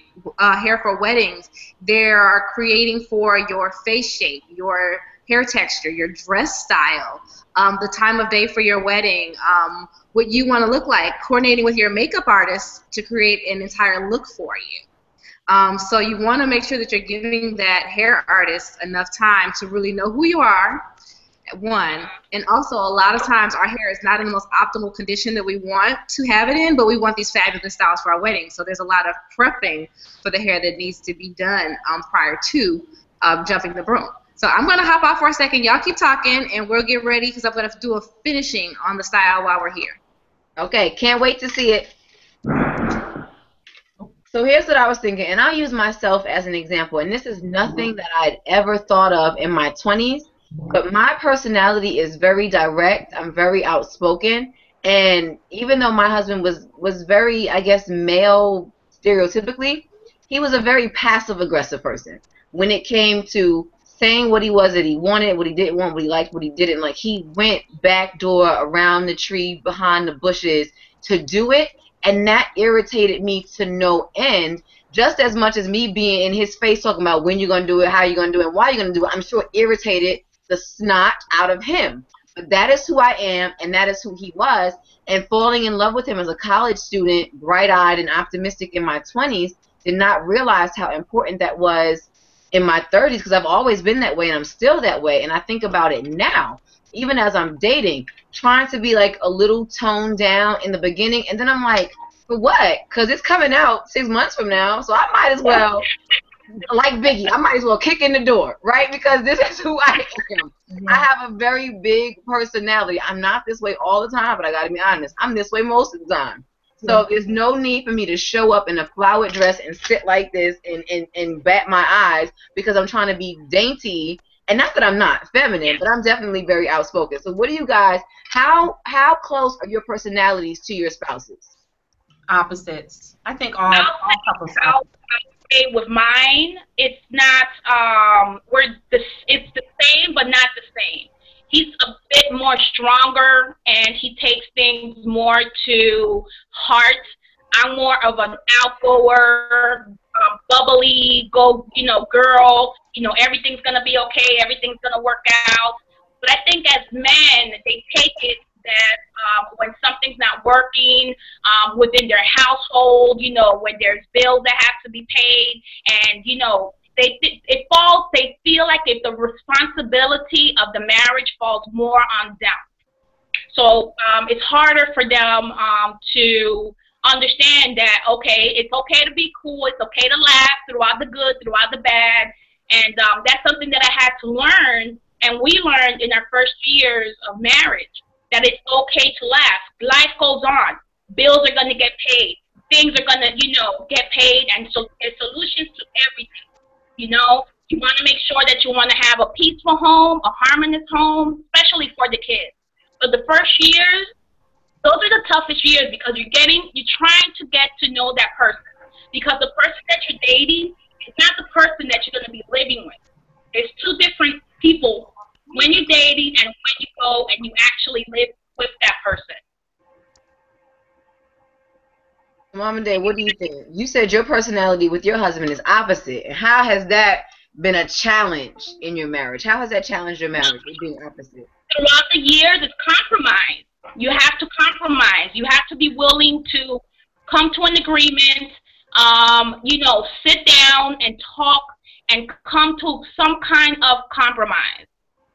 hair for weddings, they are creating for your face shape, your hair texture, your dress style, the time of day for your wedding, what you want to look like, coordinating with your makeup artist to create an entire look for you. So you want to make sure that you're giving that hair artist enough time to really know who you are, one, and also a lot of times our hair is not in the most optimal condition that we want to have it in, but we want these fabulous styles for our wedding. So there's a lot of prepping for the hair that needs to be done prior to jumping the broom. So I'm going to hop off for a second. Y'all keep talking, and we'll get ready because I'm going to do a finishing on the style while we're here. Okay, can't wait to see it. So here's what I was thinking, and I'll use myself as an example, and this is nothing that I'd ever thought of in my 20s, but my personality is very direct. I'm very outspoken, and even though my husband was very, I guess, male stereotypically, he was a very passive-aggressive person. When it came to saying what he was that he wanted, what he didn't want, what he liked, what he didn't like, he went backdoor around the tree, behind the bushes to do it, and that irritated me to no end, just as much as me being in his face talking about when you're going to do it, how you're going to do it, and why you're going to do it. I'm sure it irritated the snot out of him. But that is who I am, and that is who he was, and falling in love with him as a college student, bright-eyed and optimistic in my 20s, did not realize how important that was in my 30s, because I've always been that way, and I'm still that way, and I think about it now, even as I'm dating, trying to be like a little toned down in the beginning, and then I'm like, for what? Because it's coming out 6 months from now, so I might as well, like Biggie, I might as well kick in the door, right? Because this is who I am. I have a very big personality. I'm not this way all the time, but I got to be honest, I'm this way most of the time. So there's no need for me to show up in a flowered dress and sit like this and bat my eyes because I'm trying to be dainty. And not that I'm not feminine, but I'm definitely very outspoken. So what do you guys, how close are your personalities to your spouses? Opposites. I think all couples are. I'll say with mine, it's not, it's the same, but not the same. He's a bit more stronger, and he takes things more to heart. I'm more of an outgoer, bubbly, girl. Everything's gonna be okay. Everything's gonna work out. But I think as men, they take it that when something's not working within their household, when there's bills that have to be paid, and they feel like if the responsibility of the marriage falls more on them. So it's harder for them to understand that, okay, it's okay to be cool, it's okay to laugh throughout the good, throughout the bad, and that's something that I had to learn, and we learned in our first years of marriage, that it's okay to laugh. Life goes on. Bills are going to get paid. Things are going to, get paid, and so there's solutions to everything. You want to make sure that you want to have a peaceful home, a harmonious home, especially for the kids. So the first years, Those are the toughest years because you're trying to get to know that person. Because the person that you're dating is not the person that you're going to be living with. There's two different people when you're dating and when you go and you actually live with that person. Mama Day, what do you think? You said your personality with your husband is opposite. And how has that been a challenge in your marriage? How has that challenged your marriage, with being opposite? Throughout the years, it's compromise. You have to compromise. You have to be willing to come to an agreement, sit down and talk and come to some kind of compromise.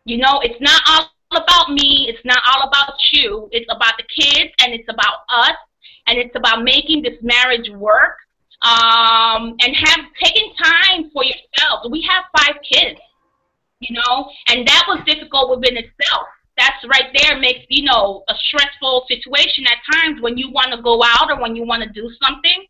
It's not all about me. It's not all about you. It's about the kids, and it's about us, and it's about making this marriage work, and taking time for yourself. We have 5 kids, and that was difficult within itself. That's right there makes, a stressful situation at times when you want to go out or when you want to do something,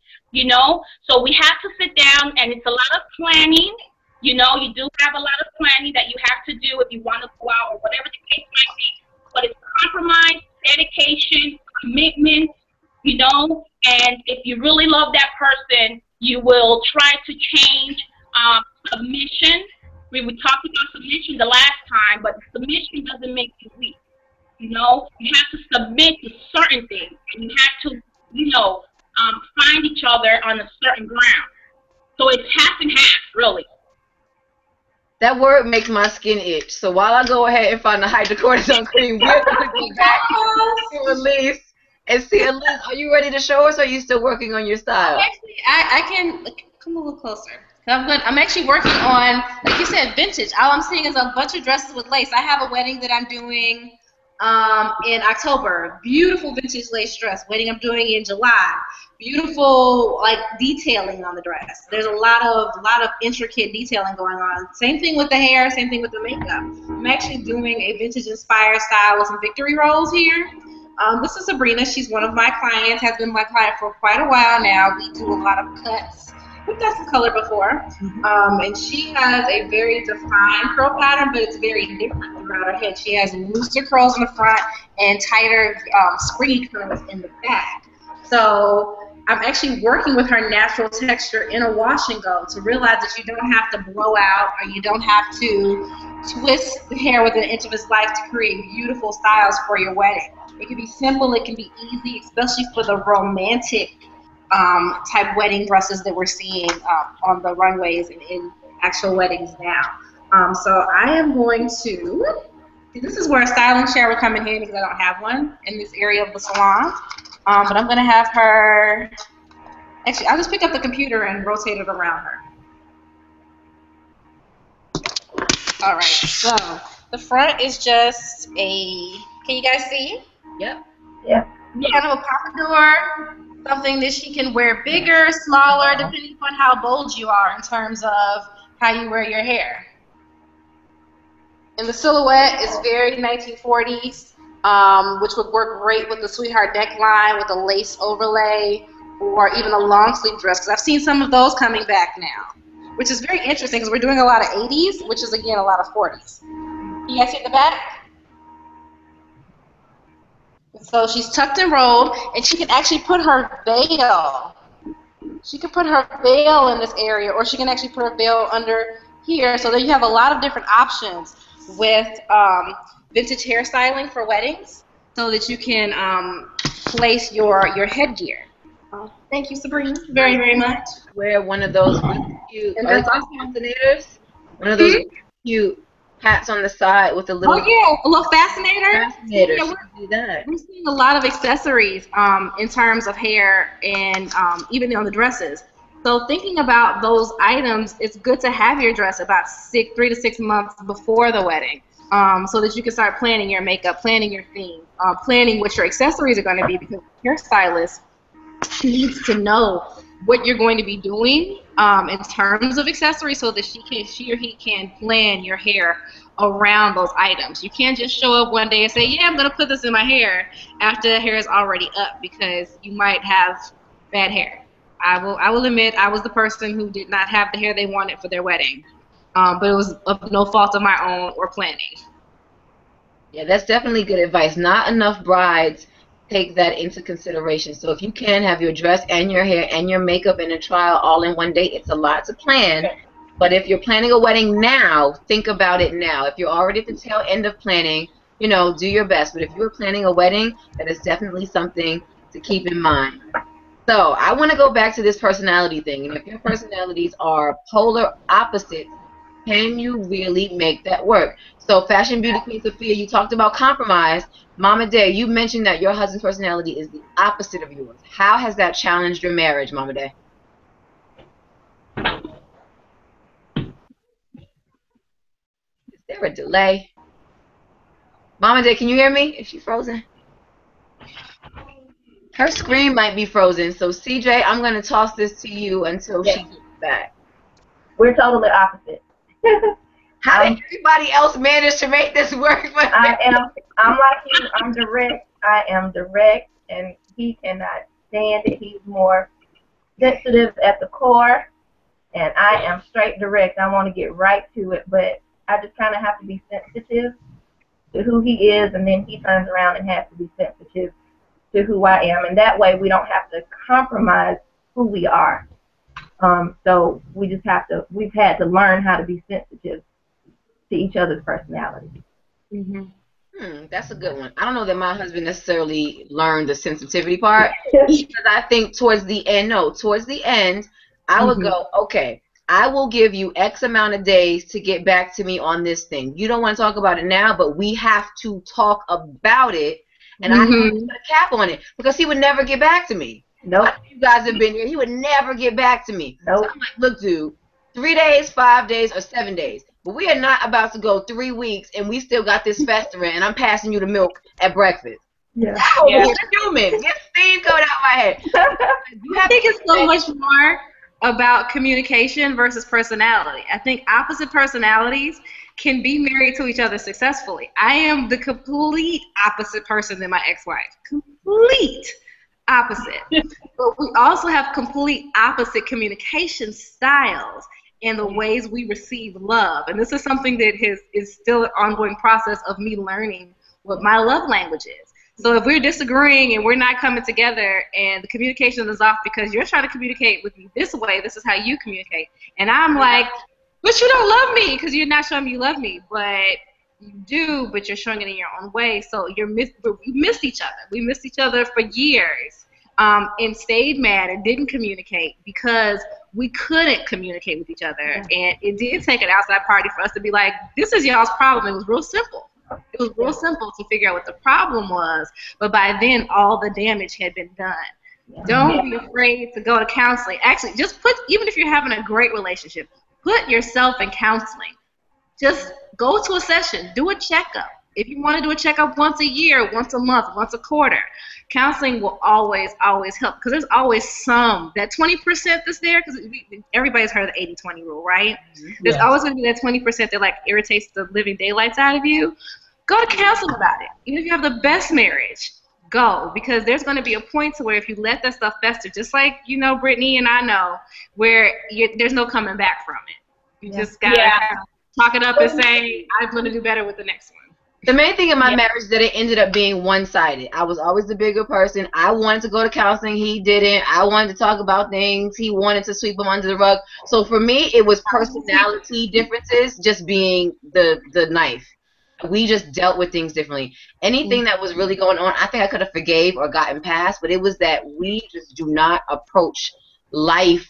So we have to sit down, and it's a lot of planning. You do have a lot of planning that you have to do if you want to go out or whatever the case might be. But it's compromise, dedication, commitment, and if you really love that person, you will try to change submission. We talked about submission the last time, but submission doesn't make you weak. You have to submit to certain things, and you have to, find each other on a certain ground. So it's half and half, really. That word makes my skin itch. So while I go ahead and find the hydrocortisone cream, we're going to go back to Elise and see, Elise, are you ready to show us, or are you still working on your style? Actually, I can come a little closer. I'm actually working on, like you said, vintage. All I'm seeing is a bunch of dresses with lace. I have a wedding that I'm doing in October. Beautiful vintage lace dress. Wedding I'm doing in July. Beautiful, like, detailing on the dress. There's a lot of intricate detailing going on. Same thing with the hair. Same thing with the makeup. I'm actually doing a vintage-inspired style with some victory rolls here. This is Sabrina. She's one of my clients. Has been my client for quite a while now. We do a lot of cuts. We've done some color before, and she has a very defined curl pattern, but it's very different throughout her head. She has looser curls in the front and tighter, springy curls in the back. So I'm actually working with her natural texture in a wash and go to realize that you don't have to blow out, or you don't have to twist the hair within an inch of its life to create beautiful styles for your wedding. It can be simple, it can be easy, especially for the romantic type wedding dresses that we're seeing on the runways and in actual weddings now. So I am going to, this is where a styling chair would come in handy because I don't have one in this area of the salon. But I'm going to have her, actually I'll just pick up the computer and rotate it around her. Alright, so the front is just a, can you guys see? Yep. Yeah. Kind of a pompadour. Something that she can wear bigger, smaller, depending on how bold you are in terms of how you wear your hair. And the silhouette is very 1940s, which would work great with the sweetheart neckline with a lace overlay, or even a long sleeve dress, because I've seen some of those coming back now, which is very interesting because we're doing a lot of 80s, which is, again, a lot of 40s. You guys see the back? So she's tucked and rolled, and she can actually put her veil. She can put her veil in this area, or she can actually put her veil under here, so that you have a lot of different options with vintage hairstyling for weddings, so that you can place your headgear. Thank you, Sabrina, very, very much. Wear one of those cute, And that's awesome. fascinators. One of those cute hats on the side with a little. Oh yeah, a little fascinator. Fascinator. Yeah, we're seeing a lot of accessories in terms of hair and even on the dresses. So thinking about those items, it's good to have your dress about 3 to 6 months before the wedding, so that you can start planning your makeup, planning your theme, planning what your accessories are going to be, because your hairstylist needs to know what you're going to be doing in terms of accessories, so that she or he can plan your hair around those items. You can't just show up one day and say, yeah, I'm going to put this in my hair after the hair is already up, because you might have bad hair. I will admit I was the person who did not have the hair they wanted for their wedding, but it was of no fault of my own or planning. Yeah, that's definitely good advice. Not enough brides take that into consideration. So if you can have your dress and your hair and your makeup and a trial all in one day, it's a lot to plan. But if you're planning a wedding now, think about it now. If you're already at the tail end of planning, you know, do your best. But if you're planning a wedding, that is definitely something to keep in mind. So I want to go back to this personality thing. And if your personalities are polar opposites, can you really make that work? So Fashion Beauty Queen Sophia, you talked about compromise. Mama Day, you mentioned that your husband's personality is the opposite of yours. How has that challenged your marriage, Mama Day? Is there a delay? Mama Day, can you hear me? Is she frozen? Her screen might be frozen. So CJ, I'm going to toss this to you until she gets back. We're totally opposite. How did everybody else manage to make this work? I'm like you. I'm direct. I am direct, and he cannot stand it. He's more sensitive at the core, and I am straight direct. I want to get right to it, but I just kind of have to be sensitive to who he is, and then he turns around and has to be sensitive to who I am, and that way we don't have to compromise who we are. So we just have to. We've had to learn how to be sensitive to each other's personality. That's a good one. I don't know that my husband necessarily learned the sensitivity part, because I think towards the end, I would go, okay, I will give you X amount of days to get back to me on this thing. You don't want to talk about it now, but we have to talk about it, and I have to put a cap on it, because he would never get back to me. Nope. You guys have been here. He would never get back to me. Nope. So I'm like, look, dude, 3 days, 5 days, or 7 days. But we are not about to go 3 weeks and we still got this festering and I'm passing you the milk at breakfast. Yeah. No, you're human. Get steam coming out my head. I think it's so much more about communication versus personality. I think opposite personalities can be married to each other successfully. I am the complete opposite person than my ex-wife. Complete opposite. But we also have complete opposite communication styles and the ways we receive love. And this is something that is still an ongoing process of me learning what my love language is. So if we're disagreeing and we're not coming together and the communication is off because you're trying to communicate with me this way, this is how you communicate. And I'm like, but you don't love me because you're not showing me you love me. But you do, but you're showing it in your own way. So we missed each other. We missed each other for years and stayed mad and didn't communicate because we couldn't communicate with each other. And it did take an outside party for us to be like, this is y'all's problem. It was real simple. It was real simple to figure out what the problem was, but by then all the damage had been done. Don't be afraid to go to counseling. Actually, just even if you're having a great relationship, put yourself in counseling. Just go to a session, do a checkup. If you want to do a checkup once a year, once a month, once a quarter, counseling will always, always help because there's always that 20% that's there, because everybody's heard of the 80-20 rule, right? There's always going to be that 20% that like irritates the living daylights out of you. Go to counseling about it. Even if you have the best marriage, go, because there's going to be a point to where if you let that stuff fester, just like you know Brittany and I know, where there's no coming back from it. You just got to talk it up and say, I'm going to do better with the next one. The main thing in my marriage is that it ended up being one-sided. I was always the bigger person. I wanted to go to counseling. He didn't. I wanted to talk about things. He wanted to sweep them under the rug. So for me, it was personality differences just being the knife. We just dealt with things differently. Anything that was really going on, I think I could have forgave or gotten past, but it was that we just do not approach life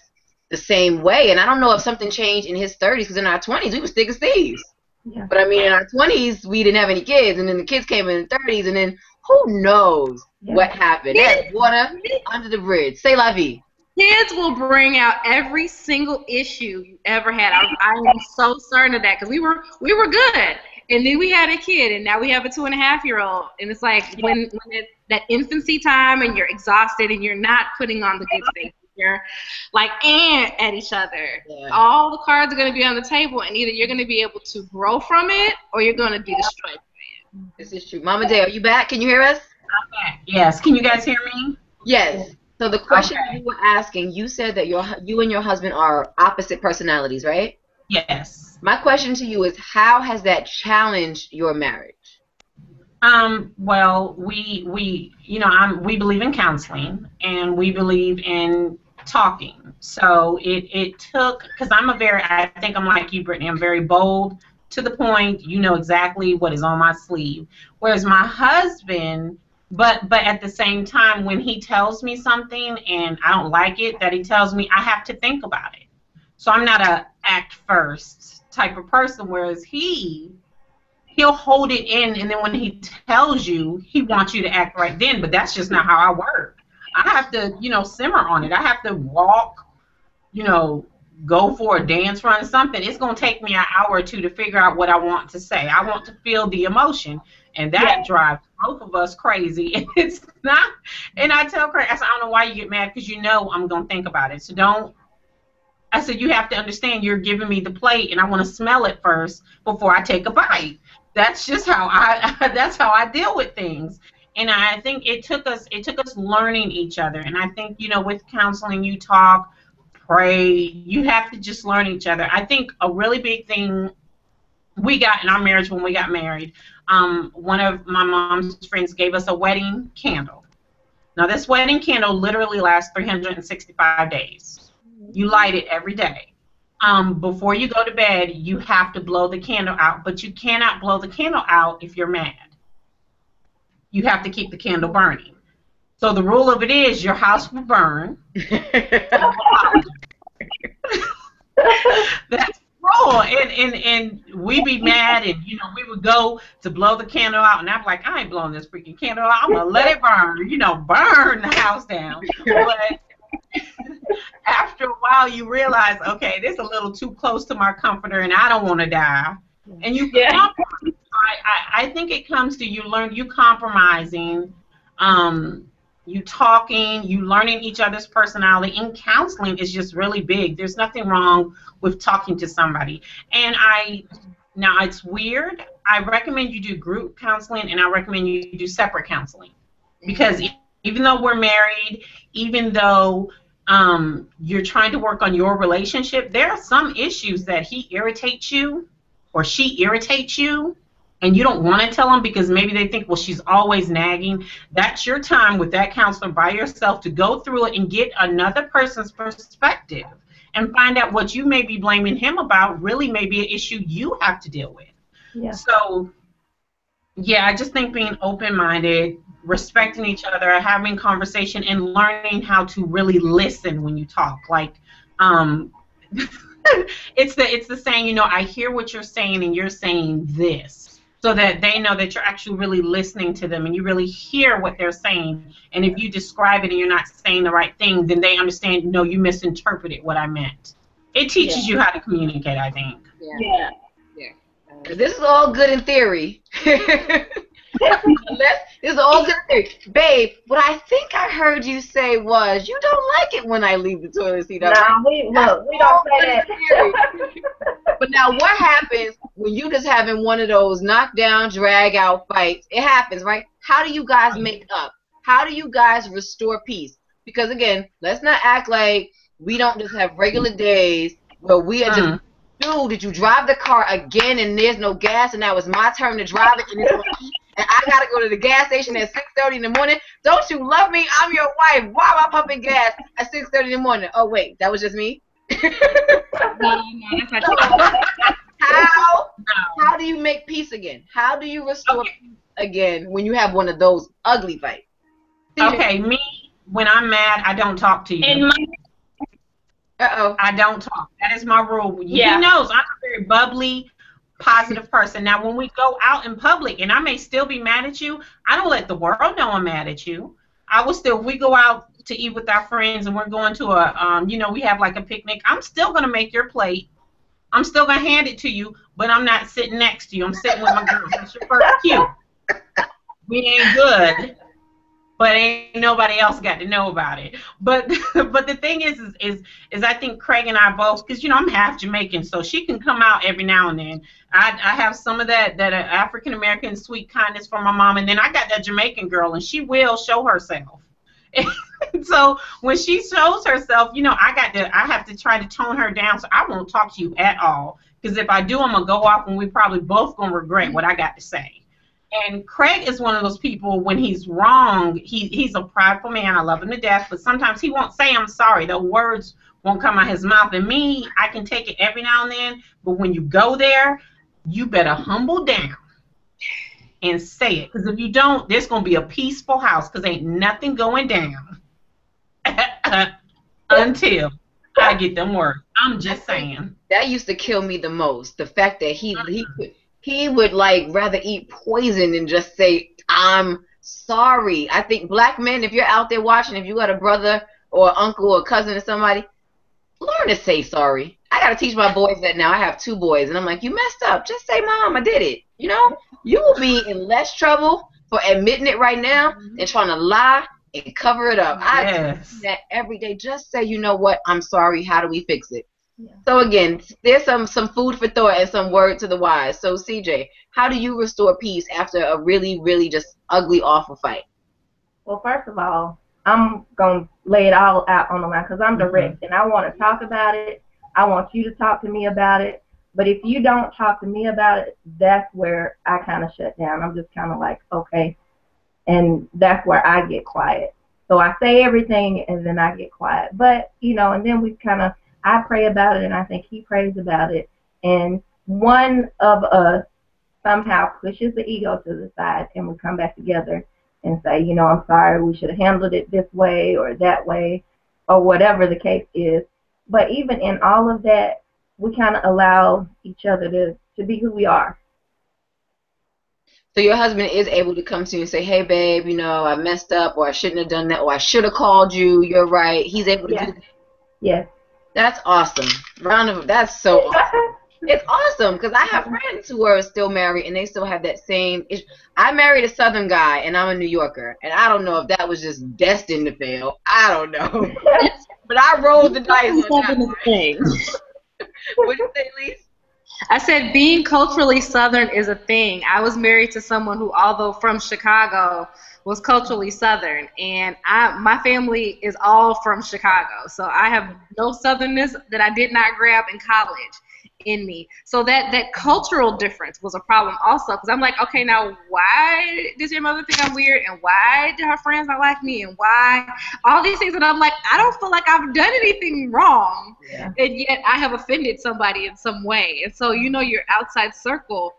the same way. And I don't know if something changed in his 30s, because in our 20s, we were thick as thieves. Yeah. But I mean, in our 20s, we didn't have any kids, and then the kids came in the 30s, and then who knows what happened? That's water under the bridge. C'est la vie. Kids will bring out every single issue you ever had. I am so certain of that, because we were good. And then we had a kid, and now we have a 2.5-year-old. And it's like when that infancy time and you're exhausted and you're not putting on the good things, you're like at each other. Yeah. All the cards are going to be on the table, and either you're going to be able to grow from it or you're going to be destroyed from it. This is true. Mama Day, are you back? Can you hear us? I'm back. Yes. Can you guys hear me? Yes. So the question you were asking, you said that you and your husband are opposite personalities, right? Yes. My question to you is, how has that challenged your marriage? Well, we believe in counseling and we believe in talking. So it took, because I think I'm like you, Brittany, I'm very bold, to the point, you know exactly what is on my sleeve. Whereas my husband, but at the same time, when he tells me something and I don't like it, that he tells me, I have to think about it. So I'm not a act first type of person, whereas he'll hold it in, and then when he tells you, he wants you to act right then, but that's just not how I work. I have to, simmer on it. I have to walk, go for a dance, run, something. It's going to take me an hour or two to figure out what I want to say. I want to feel the emotion, and that drives both of us crazy. And it's not, and I tell Craig, I said, I don't know why you get mad, because I'm going to think about it. So don't, I said, you have to understand, you're giving me the plate, and I want to smell it first before I take a bite. That's just how I deal with things. And I think it took us learning each other. And I think, with counseling, you talk, pray, you have to just learn each other. I think a really big thing we got in our marriage when we got married, one of my mom's friends gave us a wedding candle. Now, this wedding candle literally lasts 365 days. You light it every day. Before you go to bed, you have to blow the candle out, but you cannot blow the candle out if you're mad. You have to keep the candle burning. So the rule of it is your house will burn. That's the rule. And we be mad, and we would go to blow the candle out, and I'm like, I ain't blowing this freaking candle out. I'm gonna let it burn. Burn the house down. But after a while, you realize, okay, this is a little too close to my comforter, and I don't want to die. And you compromise. I think it comes to you compromising, you talking, you learning each other's personality. In counseling is just really big. There's nothing wrong with talking to somebody. And now it's weird. I recommend you do group counseling, and I recommend you do separate counseling, because even though we're married, even though you're trying to work on your relationship, there are some issues that he irritates you or she irritates you, and you don't want to tell them because maybe they think, well, she's always nagging. That's your time with that counselor by yourself to go through it and get another person's perspective and find out what you may be blaming him about really may be an issue you have to deal with. Yeah. So, yeah, I just think being open-minded, respecting each other, having conversation, and learning how to really listen when you talk. Like, it's the saying, I hear what you're saying and you're saying this, so that they know that you're actually really listening to them and you really hear what they're saying. And if you describe it and you're not saying the right thing, then they understand, no, you misinterpreted what I meant. It teaches you how to communicate, I think. Yeah. This is all good in theory. This is all good in theory. Babe, what I think I heard you say was, you don't like it when I leave the toilet seat up. No, we don't say that. But now what happens when you just having one of those knockdown, drag out fights? It happens, right? How do you guys make up? How do you guys restore peace? Because again, let's not act like we don't just have regular days where we are just, dude, did you drive the car again and there's no gas and now it's my turn to drive it and I gotta go to the gas station at 6:30 in the morning? Don't you love me? I'm your wife. Why am I pumping gas at 6:30 in the morning? Oh wait, that was just me? How do you make peace again? How do you restore peace again when you have one of those ugly fights? Okay, me, when I'm mad, I don't talk to you. I don't talk. That is my rule. Yeah. He knows I'm a very bubbly, positive person. Now, when we go out in public, and I may still be mad at you, I don't let the world know I'm mad at you. I will still, if we go out to eat with our friends and we're going to a, we have like a picnic, I'm still going to make your plate. I'm still going to hand it to you, but I'm not sitting next to you. I'm sitting with my girls. That's your first cue. We ain't good, but ain't nobody else got to know about it. But the thing is I think Craig and I both, because I'm half Jamaican, so she can come out every now and then. I have some of that African American sweet kindness from my mom, and then I got that Jamaican girl, and she will show herself. So when she shows herself, I have to try to tone her down, so I won't talk to you at all. Because if I do, I'm gonna go off, and we probably both gonna regret what I got to say. And Craig is one of those people, when he's wrong, he's a prideful man. I love him to death, but sometimes he won't say I'm sorry. The words won't come out his mouth. And me, I can take it every now and then, but when you go there, you better humble down and say it. Because if you don't, there's going to be a peaceful house, because ain't nothing going down until I get them words. I'm just saying. That used to kill me the most. The fact that he would like rather eat poison than just say I'm sorry. I think black men, if you're out there watching, if you got a brother or uncle or cousin or somebody, learn to say sorry. I gotta teach my boys that now. I have 2 boys, and I'm like, you messed up. Just say, Mom, I did it. You know, you will be in less trouble for admitting it right now than trying to lie and cover it up. I do that every day. Just say, you know what? I'm sorry. How do we fix it? Yeah. So again, there's some food for thought and some word to the wise. So CJ, how do you restore peace after a really, really just ugly, awful fight? Well, first of all, I'm going to lay it all out on the line because I'm direct and I want to talk about it. I want you to talk to me about it. But if you don't talk to me about it, that's where I kind of shut down. I'm just kind of like, okay. And that's where I get quiet. So I say everything and then I get quiet. But, you know, and then we kind of, I pray about it and I think he prays about it. And one of us somehow pushes the ego to the side and we come back together and say, you know, I'm sorry, we should have handled it this way or that way or whatever the case is. But even in all of that, we kind of allow each other to be who we are. So your husband is able to come to you and say, hey, babe, you know, I messed up, or I shouldn't have done that, or I should have called you. You're right. He's able to do that. Yes. That's awesome. That's so awesome. It's awesome because I have friends who are still married and they still have that same issue. I married a Southern guy and I'm a New Yorker, and I don't know if that was just destined to fail. I don't know. But I rolled the dice on that one. What did you say, Lise? I said being culturally Southern is a thing. I was married to someone who, although from Chicago, was culturally Southern, and my family is all from Chicago, so I have no Southernness that I did not grab in college in me. So that cultural difference was a problem also, because I'm like, okay, now why does your mother think I'm weird, and why do her friends not like me, and why all these things, and I'm like, I don't feel like I've done anything wrong, and yet I have offended somebody in some way. And so, you know, your outside circle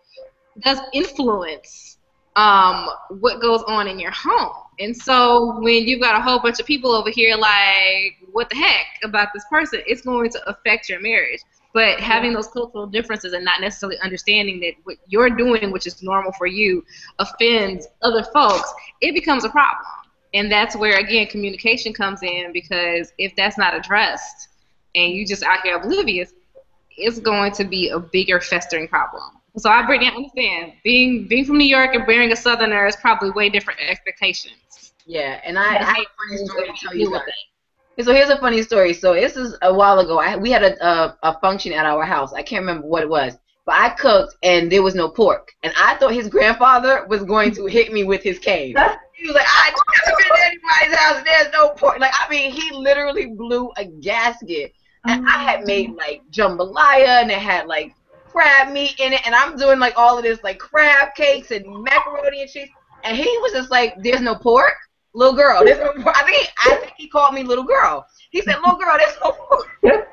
does influence what goes on in your home. And so when you've got a whole bunch of people over here like, what the heck about this person, it's going to affect your marriage. But having those cultural differences and not necessarily understanding that what you're doing, which is normal for you, offends other folks, it becomes a problem. And that's where, again, communication comes in, because if that's not addressed and you just out here oblivious, it's going to be a bigger festering problem. So I understand being from New York and bearing a Southerner is probably way different expectations. Yeah, and I have a funny story to tell you about that. So here's a funny story. So this is a while ago. We had a function at our house. I can't remember what it was, but I cooked and there was no pork, and I thought his grandfather was going to hit me with his cane. He was like, I never been to anybody's house and there's no pork. Like, I mean, he literally blew a gasket, and I had made like jambalaya and it had like crab meat in it, and I'm doing like all of this like crab cakes and macaroni and cheese, and he was just like, there's no pork, little girl, there's no pork. I think he called me little girl. He said, little girl, there's no pork.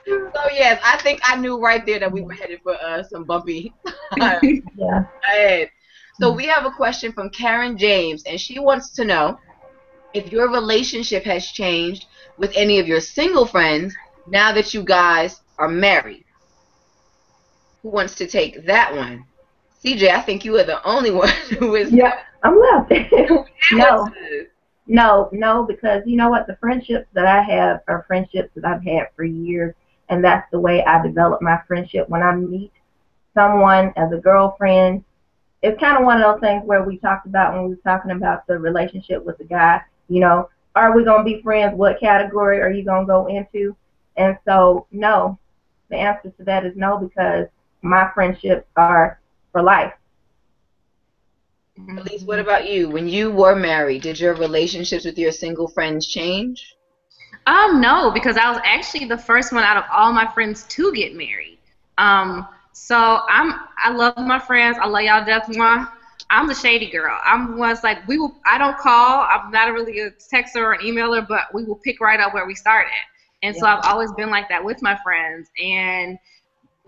So yes, I think I knew right there that we were headed for some bumpy ahead. So we have a question from Karen James, and she wants to know if your relationship has changed with any of your single friends now that you guys are married. Who wants to take that one? CJ, I think you are the only one who is. Yeah, I'm left. No, because you know what? The friendships that I have are friendships that I've had for years, and that's the way I develop my friendship. When I meet someone as a girlfriend, it's kind of one of those things where we talked about when we were talking about the relationship with the guy. You know, are we going to be friends? What category are you going to go into? And so, no. The answer to that is no, because my friendships are for life. Elise, what about you? When you were married, did your relationships with your single friends change? No, because I was actually the first one out of all my friends to get married. So I love my friends. I love y'all to death. Mwah. I'm the shady girl. I'm one's like I don't call. I'm not really a texter or an emailer, but we will pick right up where we started. And so I've always been like that with my friends. And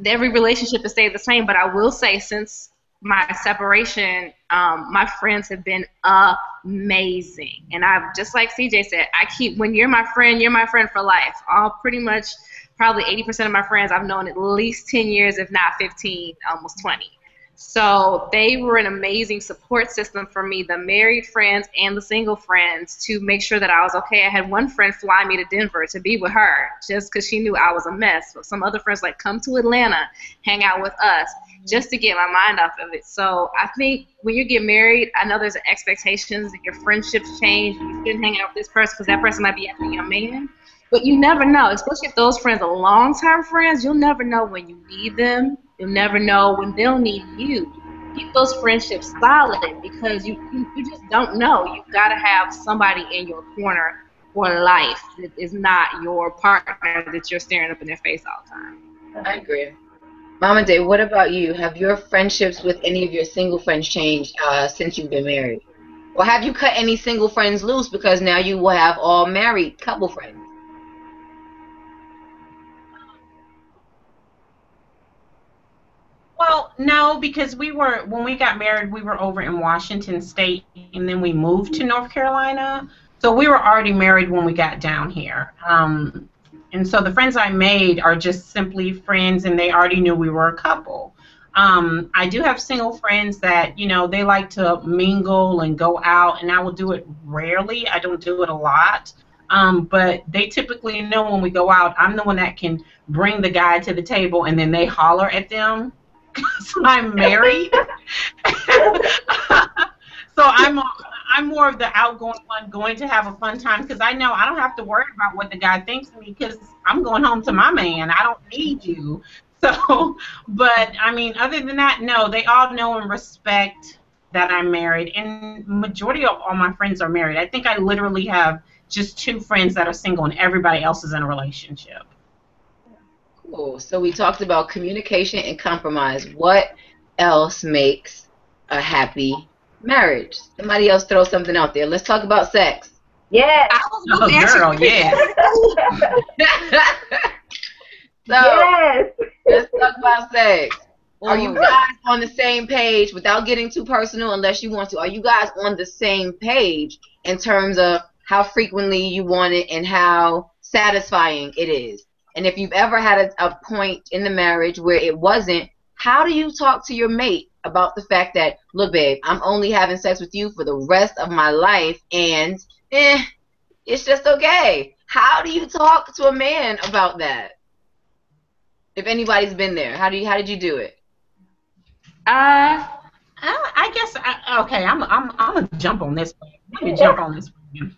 every relationship has stayed the same. But I will say, since my separation, my friends have been amazing. And I've, just like CJ said, when you're my friend for life. Pretty much probably 80% of my friends I've known at least 10 years, if not 15, almost 20. So they were an amazing support system for me, the married friends and the single friends, to make sure that I was okay. I had one friend fly me to Denver to be with her just because she knew I was a mess. But some other friends like, come to Atlanta, hang out with us, just to get my mind off of it. So I think when you get married, I know there's expectations that your friendships change. You shouldn't hang out with this person because that person might be after your man. But you never know, especially if those friends are long-term friends. You'll never know when you need them. You'll never know when they'll need you. Keep those friendships solid because you just don't know. You've got to have somebody in your corner for life that is not your partner that you're staring up in their face all the time. I agree. Mama Day, what about you? Have your friendships with any of your single friends changed since you've been married? Or have you cut any single friends loose because now you will have all married couple friends? Well, no, because when we got married, we were over in Washington State, and then we moved to North Carolina. So we were already married when we got down here. And so the friends I made are just simply friends, and they already knew we were a couple. I do have single friends that, they like to mingle and go out, and I will do it rarely. I don't do it a lot. But they typically know when we go out, I'm the one that can bring the guy to the table, and then they holler at them. So I'm married. So I'm more of the outgoing one, going to have a fun time, because I know I don't have to worry about what the guy thinks of me, because I'm going home to my man. I don't need you. So, but I mean, other than that, no, they all know and respect that I'm married, and majority of all my friends are married. I think I literally have just 2 friends that are single, and everybody else is in a relationship. Cool. So we talked about communication and compromise. What else makes a happy marriage? Somebody else throw something out there. Let's talk about sex. Yes. Oh, girl, yes. So Yes. let's talk about sex. Are you guys on the same page, without getting too personal unless you want to, are you guys on the same page in terms of how frequently you want it and how satisfying it is? And if you've ever had a point in the marriage where it wasn't, how do you talk to your mate about the fact that, look, babe, I'm only having sex with you for the rest of my life, and it's just okay? How do you talk to a man about that? If anybody's been there, how did you do it? I guess okay. I'm gonna jump on this one. Let me jump on this one.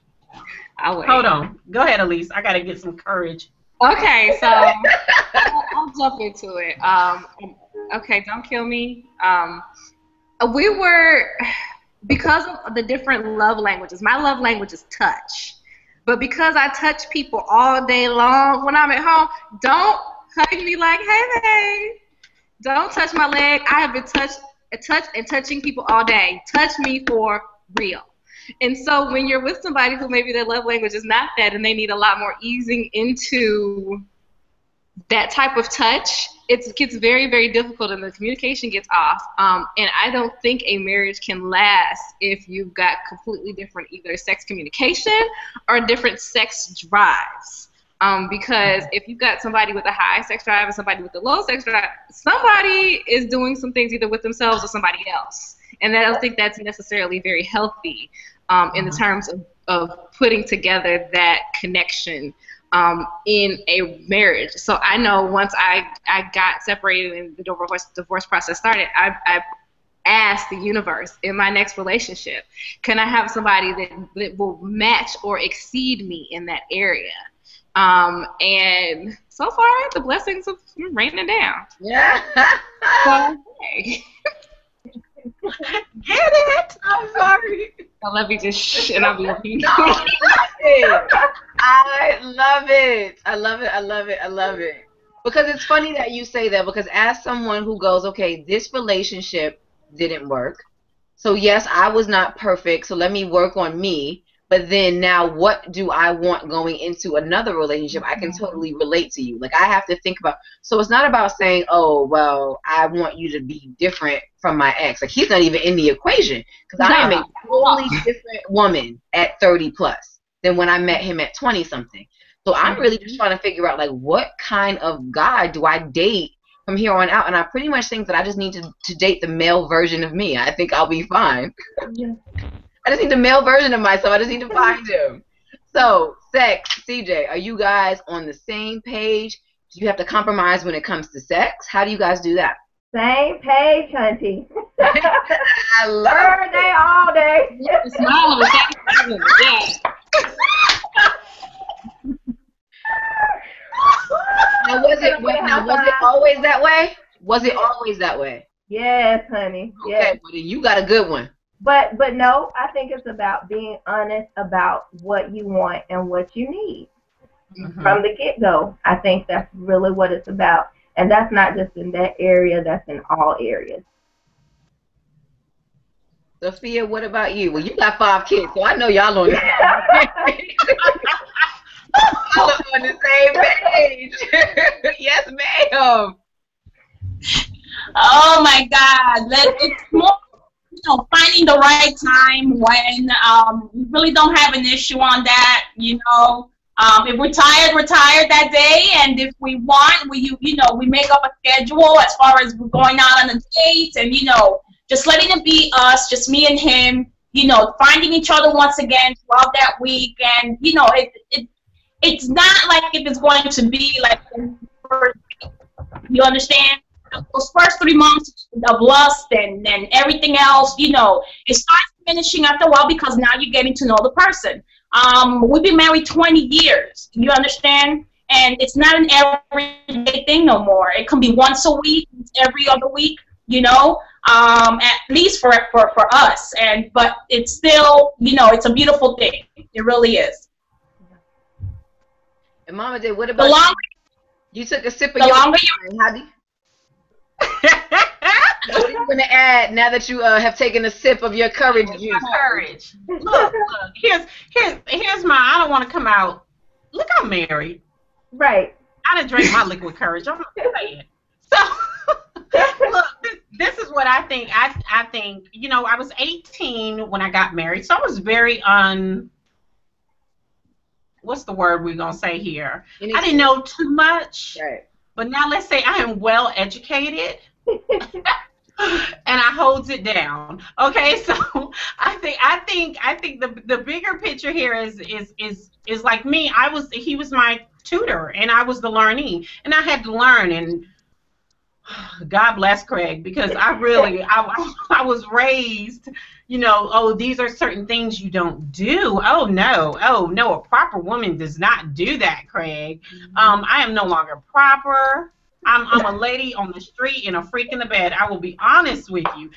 Hold on. Go ahead, Elise. I gotta get some courage. Okay, so I'll jump into it. Okay, don't kill me. We were, because of the different love languages, my love language is touch. But because I touch people all day long when I'm at home, don't hug me like, hey, babe. Don't touch my leg. I have been touching people all day. Touch me for real. And so when you're with somebody who maybe their love language is not that, and they need a lot more easing into that type of touch, it gets very, very difficult, and the communication gets off. And I don't think a marriage can last if you've got completely different either sex communication or different sex drives. Because if you've got somebody with a high sex drive and somebody with a low sex drive, somebody is doing some things either with themselves or somebody else. And I don't think that's necessarily very healthy in the terms of putting together that connection in a marriage. So I know once I got separated and the divorce process started, I asked the universe in my next relationship, can I have somebody that will match or exceed me in that area? And so far, the blessings have raining down. Yeah. So, hey. Get it? I'm sorry. I'll let me just shh, and I'll be okay. I love it. I love it. I love it. I love it. I love it. Because it's funny that you say that, because as someone who goes, okay, this relationship didn't work. So yes, I was not perfect. So let me work on me. But then now what do I want going into another relationship? I can totally relate to you. Like I have to think about, so it's not about saying, oh, well, I want you to be different from my ex. Like he's not even in the equation because I am a totally different woman at 30 plus than when I met him at 20 something. So I'm really just trying to figure out like what kind of guy do I date from here on out, and I pretty much think that I just need to date the male version of me. I think I'll be fine. Yeah. I just need the male version of myself. I just need to find him. So, sex, CJ, are you guys on the same page? Do you have to compromise when it comes to sex? How do you guys do that? Same page, hunty. I love Every day, all day. Smile was yeah. Now, was it always that way? Was it always that way? Yes, honey. Yes. Okay, well then you got a good one. But no, I think it's about being honest about what you want and what you need from the get-go. I think that's really what it's about. And that's not just in that area, that's in all areas. Sophia, what about you? Well, you got 5 kids, so I know y'all on the same page. Yes, ma'am. Oh my God! It's more, finding the right time when we really don't have an issue on that. If we're tired that day, and if we want, we make up a schedule as far as we're going out on a date, and just letting it be us, just me and him. Finding each other once again throughout that week, and it's not like if it's going to be like, you understand? Those first 3 months of lust and everything else, it starts diminishing after a while because now you're getting to know the person. We've been married 20 years, you understand? And it's not an everyday thing no more. It can be once a week, every other week, at least for us. But it's still, it's a beautiful thing. It really is. And Mama Day, what about you? Took a sip of your wine, Hadi. What are you going to add now that you have taken a sip of your courage juice? Courage. Look. Here's my. I don't want to come out. Look, I'm married. Right. I done drank my liquid courage. I'm not saying. So, look, this is what I think. I think, I was 18 when I got married, so I was very what's the word we're going to say here? I didn't know too much. Right. But now let's say I am well educated. And I holds it down. Okay, so I think the bigger picture here is like me. He was my tutor and I was the learnee, and I had to learn. And God bless Craig, because I was raised, these are certain things you don't do. Oh no, a proper woman does not do that, Craig. I am no longer proper. I'm a lady on the street and a freak in the bed. I will be honest with you.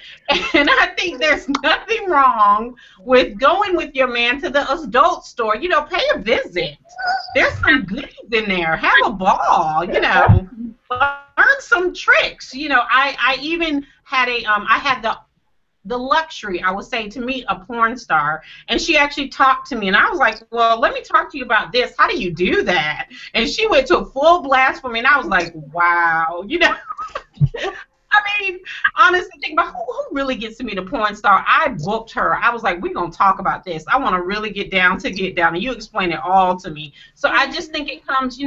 And I think there's nothing wrong with going with your man to the adult store. Pay a visit. There's some goodies in there. Have a ball, learn some tricks. I even had I had the luxury, I would say, to meet a porn star, and she actually talked to me, and I was like, well, let me talk to you about this. How do you do that? And she went to a full blast for me, and I was like, wow, I mean, honestly, think about who really gets to meet a porn star. I booked her. I was like, we're going to talk about this. I want to really get down, and you explain it all to me. So I just think it comes,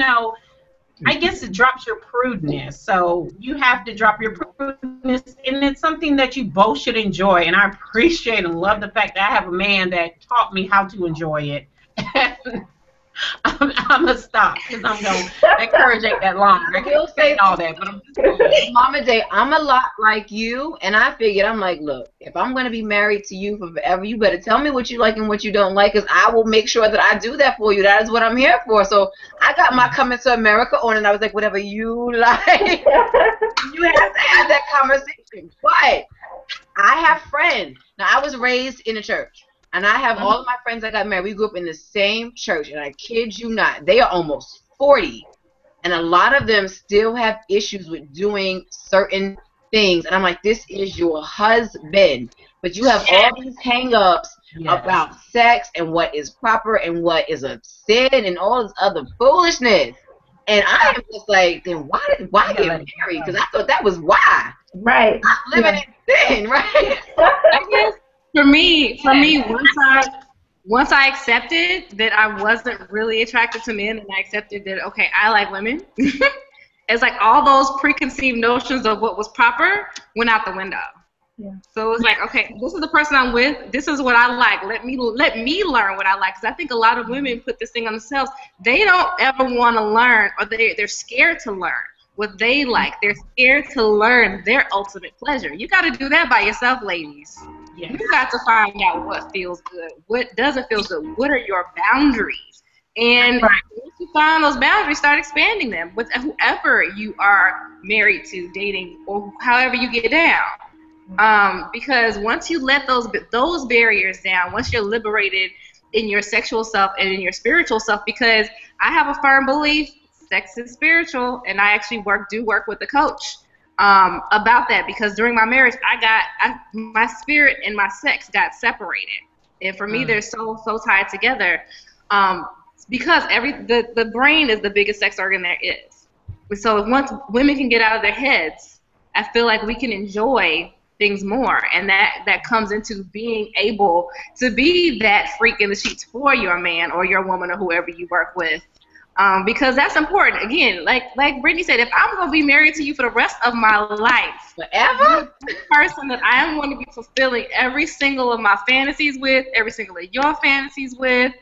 I guess it drops your prudeness. So you have to drop your prudeness, and it's something that you both should enjoy. And I appreciate and love the fact that I have a man that taught me how to enjoy it. I'm going to stop because I'm going to, that courage ain't that long. I can't say all that, but I'm just going. Mama Day, I'm a lot like you, and I figured, I'm like, look, if I'm going to be married to you for forever, you better tell me what you like and what you don't like, because I will make sure that I do that for you. That is what I'm here for. So I got my Coming to America on, and I was like, whatever you like, you have to have that conversation. But I have friends. Now, I was raised in a church. And I have all of my friends that got married. We grew up in the same church, and I kid you not, they are almost 40. And a lot of them still have issues with doing certain things. And I'm like, this is your husband. But you have all these hang-ups about sex and what is proper and what is a sin and all this other foolishness. And I am just like, then why get married? Because I thought that was why. Right. Not living in sin, right? I guess for me, once I accepted that I wasn't really attracted to men, and I accepted that, okay, I like women, it's like all those preconceived notions of what was proper went out the window. Yeah. So it was like, okay, this is the person I'm with. This is what I like. Let me learn what I like. Because I think a lot of women put this thing on themselves. They don't ever want to learn, or they're scared to learn what they like. They're scared to learn their ultimate pleasure. You got to do that by yourself, ladies. Yes. You got to find out what feels good, what doesn't feel good, what are your boundaries. And once you find those boundaries, start expanding them with whoever you are married to, dating, or however you get down. Because once you let those barriers down, once you're liberated in your sexual self and in your spiritual self, because I have a firm belief sex is spiritual, and I actually do work with a coach about that, because during my marriage, my spirit and my sex got separated, and for me, they're so tied together, because the brain is the biggest sex organ there is. So once women can get out of their heads, I feel like we can enjoy things more, and that comes into being able to be that freak in the sheets for your man or your woman or whoever you work with. Because that's important. Again, like Brittany said, if I'm going to be married to you for the rest of my life, forever, the person that I am going to be fulfilling every single of my fantasies with, every single of your fantasies with,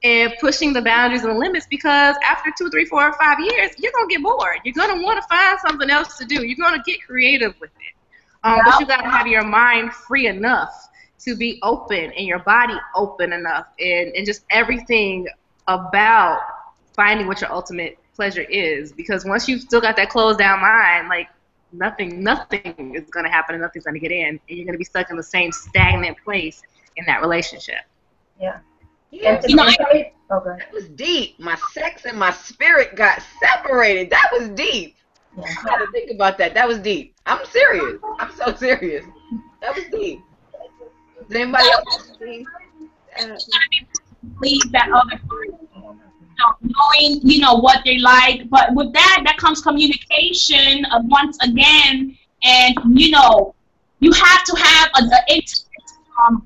and pushing the boundaries and the limits, because after 2, 3, 4, or 5 years, you're going to get bored. You're going to want to find something else to do. You're going to get creative with it. But you got to have your mind free enough to be open and your body open enough, and just everything about finding what your ultimate pleasure is, because once you've still got that closed down mind, like nothing is going to happen and nothing's going to get in, and you're going to be stuck in the same stagnant place in that relationship. Yeah. Yeah. You know, that was deep. My sex and my spirit got separated. That was deep. I had to think about that. That was deep. I'm serious. I'm so serious. That was deep. Does anybody else see? Leave that other person. Knowing, what they like, but with that comes communication once again, and you have to have an intimate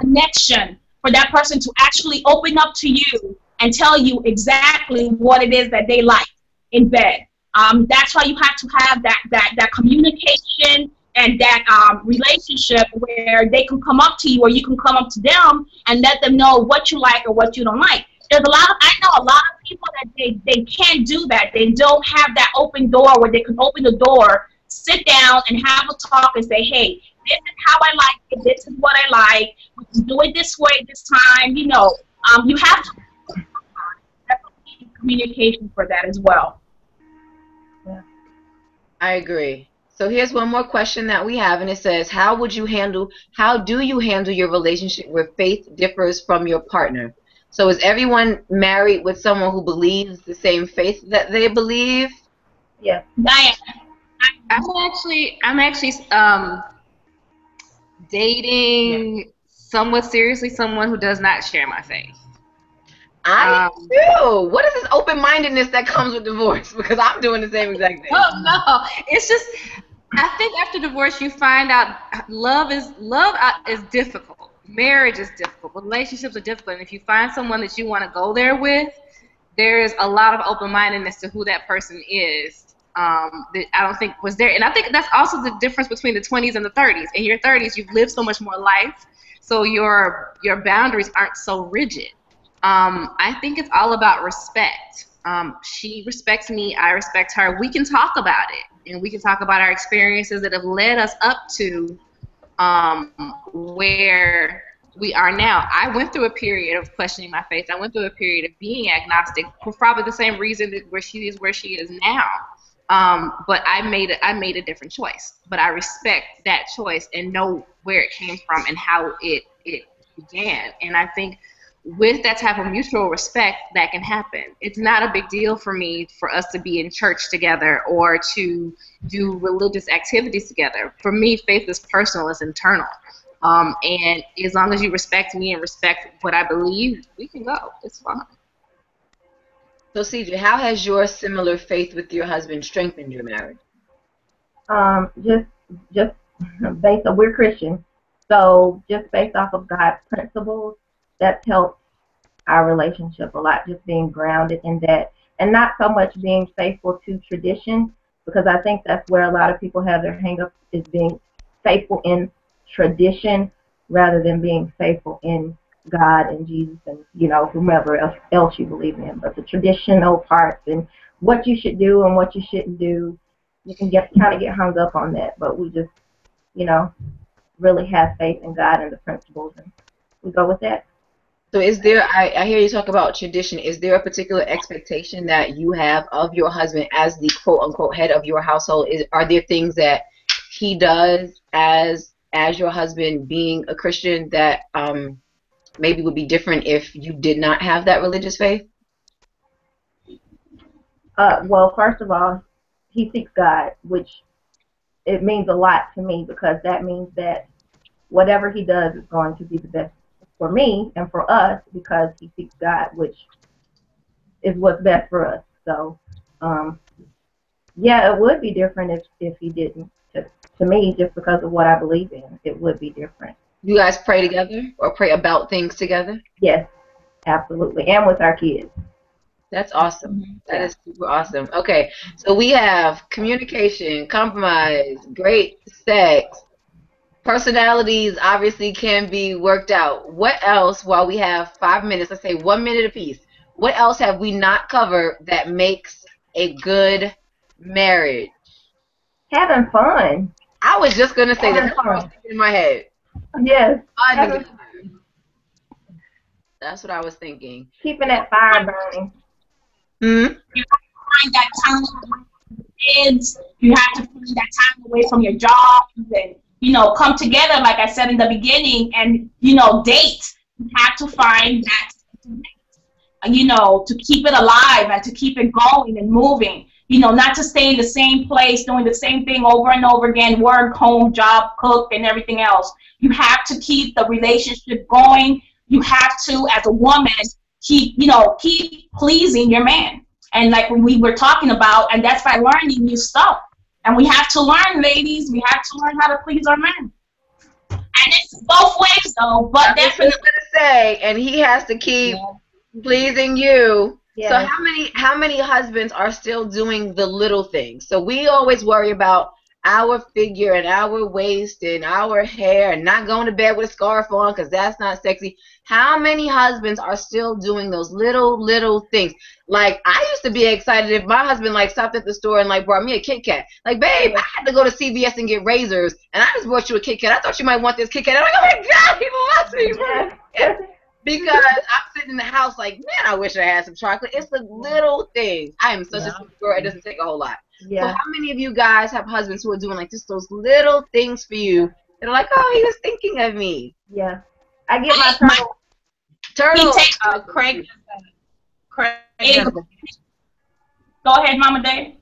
connection for that person to actually open up to you and tell you exactly what it is that they like in bed. That's why you have to have that communication and that relationship where they can come up to you or you can come up to them and let them know what you like or what you don't like. I know a lot of people that they can't do that. They don't have that open door where they can open the door, sit down and have a talk and say, hey, this is how I like it. This is what I like. We can do it this way this time. You have to definitely communication for that as well. Yeah. I agree. So here's one more question that we have, and it says, how do you handle your relationship where faith differs from your partner? So is everyone married with someone who believes the same faith that they believe? Yeah. I'm actually dating somewhat seriously someone who does not share my faith. I do. What is this open-mindedness that comes with divorce? Because I'm doing the same exact thing. Oh no, it's just I think after divorce you find out love is difficult. Marriage is difficult. Relationships are difficult. And if you find someone that you want to go there with, there's a lot of open-mindedness to who that person is that I don't think was there. And I think that's also the difference between the 20s and the 30s. In your 30s, you've lived so much more life, so your boundaries aren't so rigid. I think it's all about respect. She respects me. I respect her. We can talk about it, and we can talk about our experiences that have led us up to where we are now. I went through a period of questioning my faith. I went through a period of being agnostic for probably the same reason that where she is now. But I made a different choice. But I respect that choice and know where it came from and how it began. And I think with that type of mutual respect, that can happen. It's not a big deal for me for us to be in church together or to do religious activities together. For me, faith is personal, it's internal. And as long as you respect me and respect what I believe, we can go. It's fine. So, CJ, how has your similar faith with your husband strengthened your marriage? Just based on, we're Christian, so just based off of God's principles, that's helped our relationship a lot, just being grounded in that, and not so much being faithful to tradition, because I think that's where a lot of people have their hang up, is being faithful in tradition rather than being faithful in God and Jesus and, you know, whomever else you believe in. But the traditional parts and what you should do and what you shouldn't do, you can kind of get hung up on that. But we just, you know, really have faith in God and the principles, and we go with that. So is there, I hear you talk about tradition, is there a particular expectation that you have of your husband as the quote-unquote head of your household? Are there things that he does as your husband being a Christian that maybe would be different if you did not have that religious faith? Well, first of all, he seeks God, which it means a lot to me, because that means that whatever he does is going to be the best for me and for us, because he seeks God, which is what's best for us. So, yeah, it would be different if he didn't. To me, just because of what I believe in, it would be different. You guys pray together or pray about things together? Yes, absolutely, and with our kids. That's awesome. That is super awesome. Okay, so we have communication, compromise, great sex. Personalities obviously can be worked out. What else, while we have 5 minutes, let's say 1 minute apiece, what else have we not covered that makes a good marriage? Having fun. I was just going to say that. That's what I was thinking in my head. Yes. That's what I was thinking. Keeping that fire burning. You have to find that time with kids. You have to find that time away from your job, and, you know, come together, like I said in the beginning, and, you know, date. You have to find that, you know, to keep it alive and to keep it going and moving. You know, not to stay in the same place doing the same thing over and over again, work, home, job, cook, and everything else. You have to keep the relationship going. You have to, as a woman, keep pleasing your man. And like we were talking about, and that's by learning new stuff. And we have to learn, ladies, we have to learn how to please our men. And it's both ways, though. But that's what I was going to say, and he has to keep pleasing you. Yes. So how many husbands are still doing the little things? So we always worry about our figure and our waist and our hair and not going to bed with a scarf on because that's not sexy. How many husbands are still doing those little things? Like, I used to be excited if my husband like stopped at the store and like brought me a Kit Kat. Like, babe, I had to go to CVS and get razors, and I just brought you a Kit Kat. I thought you might want this Kit Kat. I'm like, oh my God, he loves me. Yeah. Because I'm sitting in the house like, man, I wish I had some chocolate. It's the little things. I am such a sweet girl. It doesn't take a whole lot. Yeah. So how many of you guys have husbands who are doing like just those little things for you that are like, oh, he was thinking of me? Yeah. I get my turtle. Craig. Go ahead, Mama Day.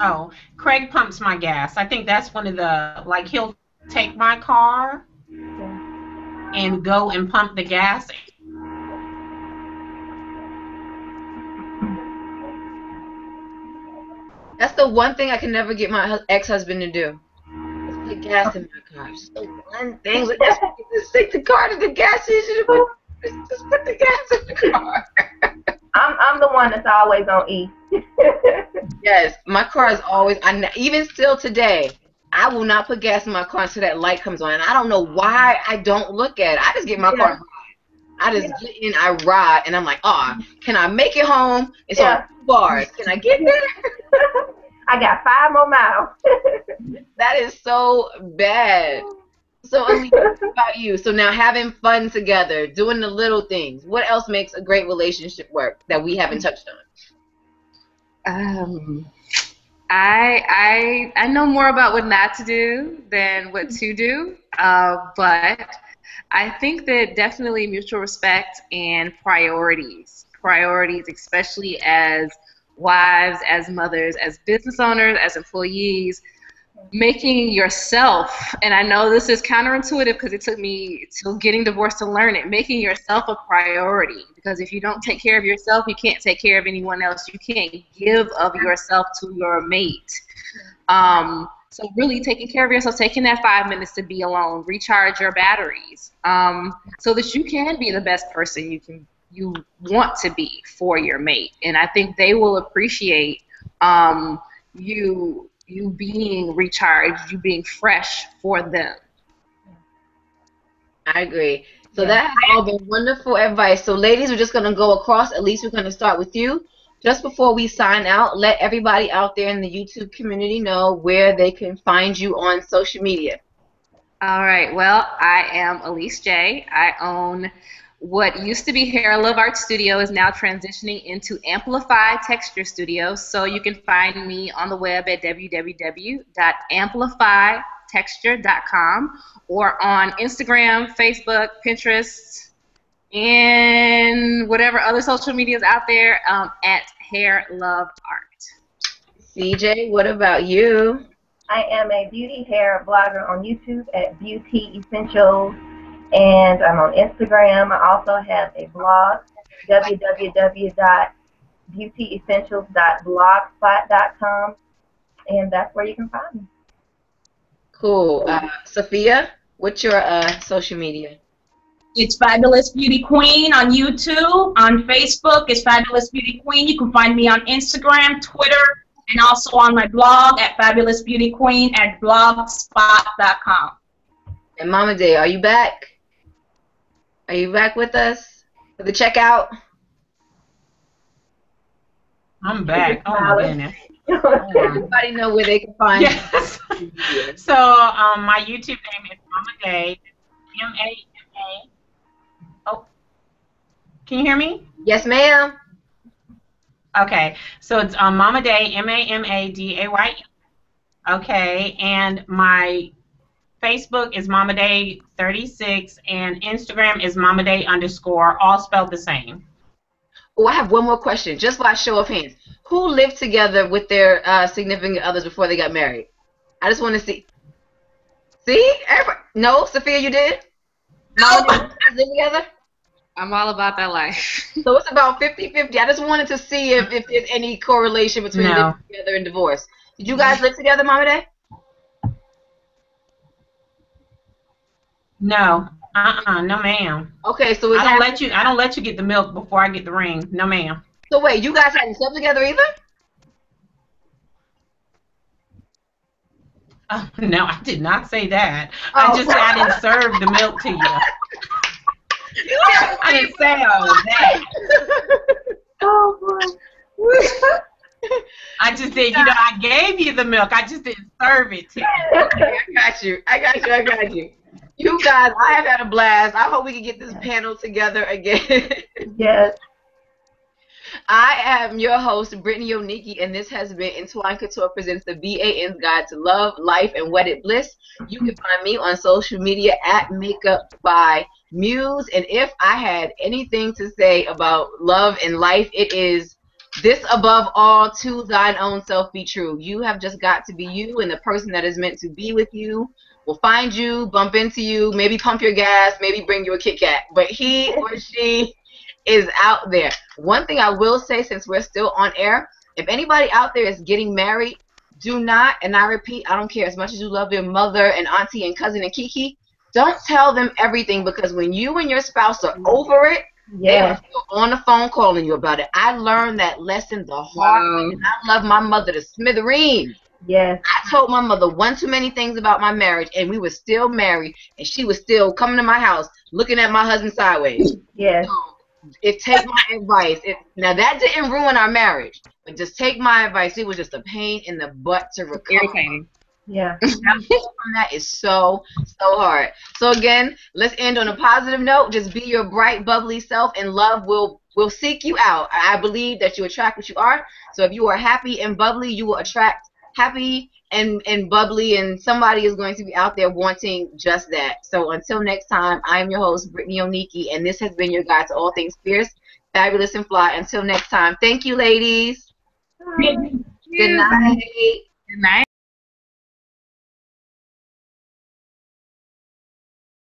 Oh, Craig pumps my gas. I think that's one of the, like, he'll take my car and go and pump the gas. That's the one thing I can never get my ex-husband to do. Is put gas in my car. Just like one thing. Just take the car to the gas station and just put the gas in the car. I'm the one that's always on E. Yes, my car is always, even still today, I will not put gas in my car until that light comes on. And I don't know why I don't look at it. I just get my car. I just get in, I ride, and I'm like, oh, can I make it home? It's on 2 bars. Can I get there? I got 5 more miles. That is so bad. So, Elise, what about you? So now having fun together, doing the little things. What else makes a great relationship work that we haven't touched on? I know more about what not to do than what to do, but I think that definitely mutual respect and priorities, especially as wives, as mothers, as business owners, as employees, making yourself, and I know this is counterintuitive because it took me till getting divorced to learn it, making yourself a priority. Because if you don't take care of yourself, you can't take care of anyone else. You can't give of yourself to your mate. So really taking care of yourself, taking that 5 minutes to be alone, recharge your batteries, so that you can be the best person you want to be for your mate. And I think they will appreciate you being recharged, you being fresh for them. I agree. So that has all been wonderful advice. So ladies, we're just going to go across. At least we're going to start with you. Just before we sign out, let everybody out there in the YouTube community know where they can find you on social media. All right. Well, I am Elise J. I own what used to be Hair Love Art Studio is now transitioning into Amplify Texture Studio. So you can find me on the web at www.amplifytexture.com or on Instagram, Facebook, Pinterest, and whatever other social media is out there at Hair Love Art. CJ, what about you? I am a beauty hair blogger on YouTube at Beauty Essentials, and I'm on Instagram. I also have a blog, www.beautyessentials.blogspot.com, and that's where you can find me. Cool. Sophia, what's your social media? It's Fabulous Beauty Queen on YouTube. On Facebook, it's Fabulous Beauty Queen. You can find me on Instagram, Twitter, and also on my blog at Fabulous Beauty Queen at blogspot.com. And Mama Day, are you back? Are you back with us for the checkout? I'm back. Oh my goodness. Everybody know where they can find you. Yes. So my YouTube name is Mama Day, M-A-M-A. Oh, can you hear me? Yes, ma'am. Okay, so it's Mama Day, M-A-M-A-D-A-Y-E. Okay, and my Facebook is Mama Day 36, and Instagram is Mama Day _, all spelled the same. Oh, I have one more question, just by show of hands. Who lived together with their significant others before they got married? I just want to see. See? Everybody. No, Sophia, you did? No. You guys live together? I'm all about that life. So it's about 50-50. I just wanted to see if there's any correlation between living together and divorce. Did you guys live together, Mama Day? No. No, ma'am. Okay, so I don't let you get the milk before I get the ring. No, ma'am. So wait, you guys hadn't slept together either? No, I did not say that. I just said I didn't serve the milk to you. I didn't say all of that. Oh, boy. I just said, I gave you the milk. I just didn't serve it to you. Okay, I got you. You guys, I have had a blast. I hope we can get this panel together again. Yes. I am your host, Brittany Oniki, and this has been Entwine Couture presents the VAN's Guide to Love, Life, and Wedded Bliss. You can find me on social media at Makeup by Muse, and if I had anything to say about love and life, it is this above all, to thine own self be true. You have just got to be you, and the person that is meant to be with you will find you, bump into you, maybe pump your gas, maybe bring you a Kit Kat, but he or she is out there. One thing I will say, since we're still on air, if anybody out there is getting married, do not, and I repeat, I don't care, as much as you love your mother and auntie and cousin and Kiki, don't tell them everything, because when you and your spouse are over it, they are still on the phone calling you about it. I learned that lesson the hard way, and I love my mother to smithereens. Yes. I told my mother one too many things about my marriage, and we were still married, and she was still coming to my house looking at my husband sideways. Yes. So, take my advice. Now, that didn't ruin our marriage, but just take my advice. It was just a pain in the butt to recover. Irritating. Yeah. That is so hard. So, again, let's end on a positive note. Just be your bright, bubbly self, and love will seek you out. I believe that you attract what you are. So if you are happy and bubbly, you will attract happy and bubbly, and somebody is going to be out there wanting just that. So until next time, I am your host, Brittany Oniki, and this has been your guide to all things fierce, fabulous, and fly. Until next time, thank you, ladies. Bye. Good night. Good night.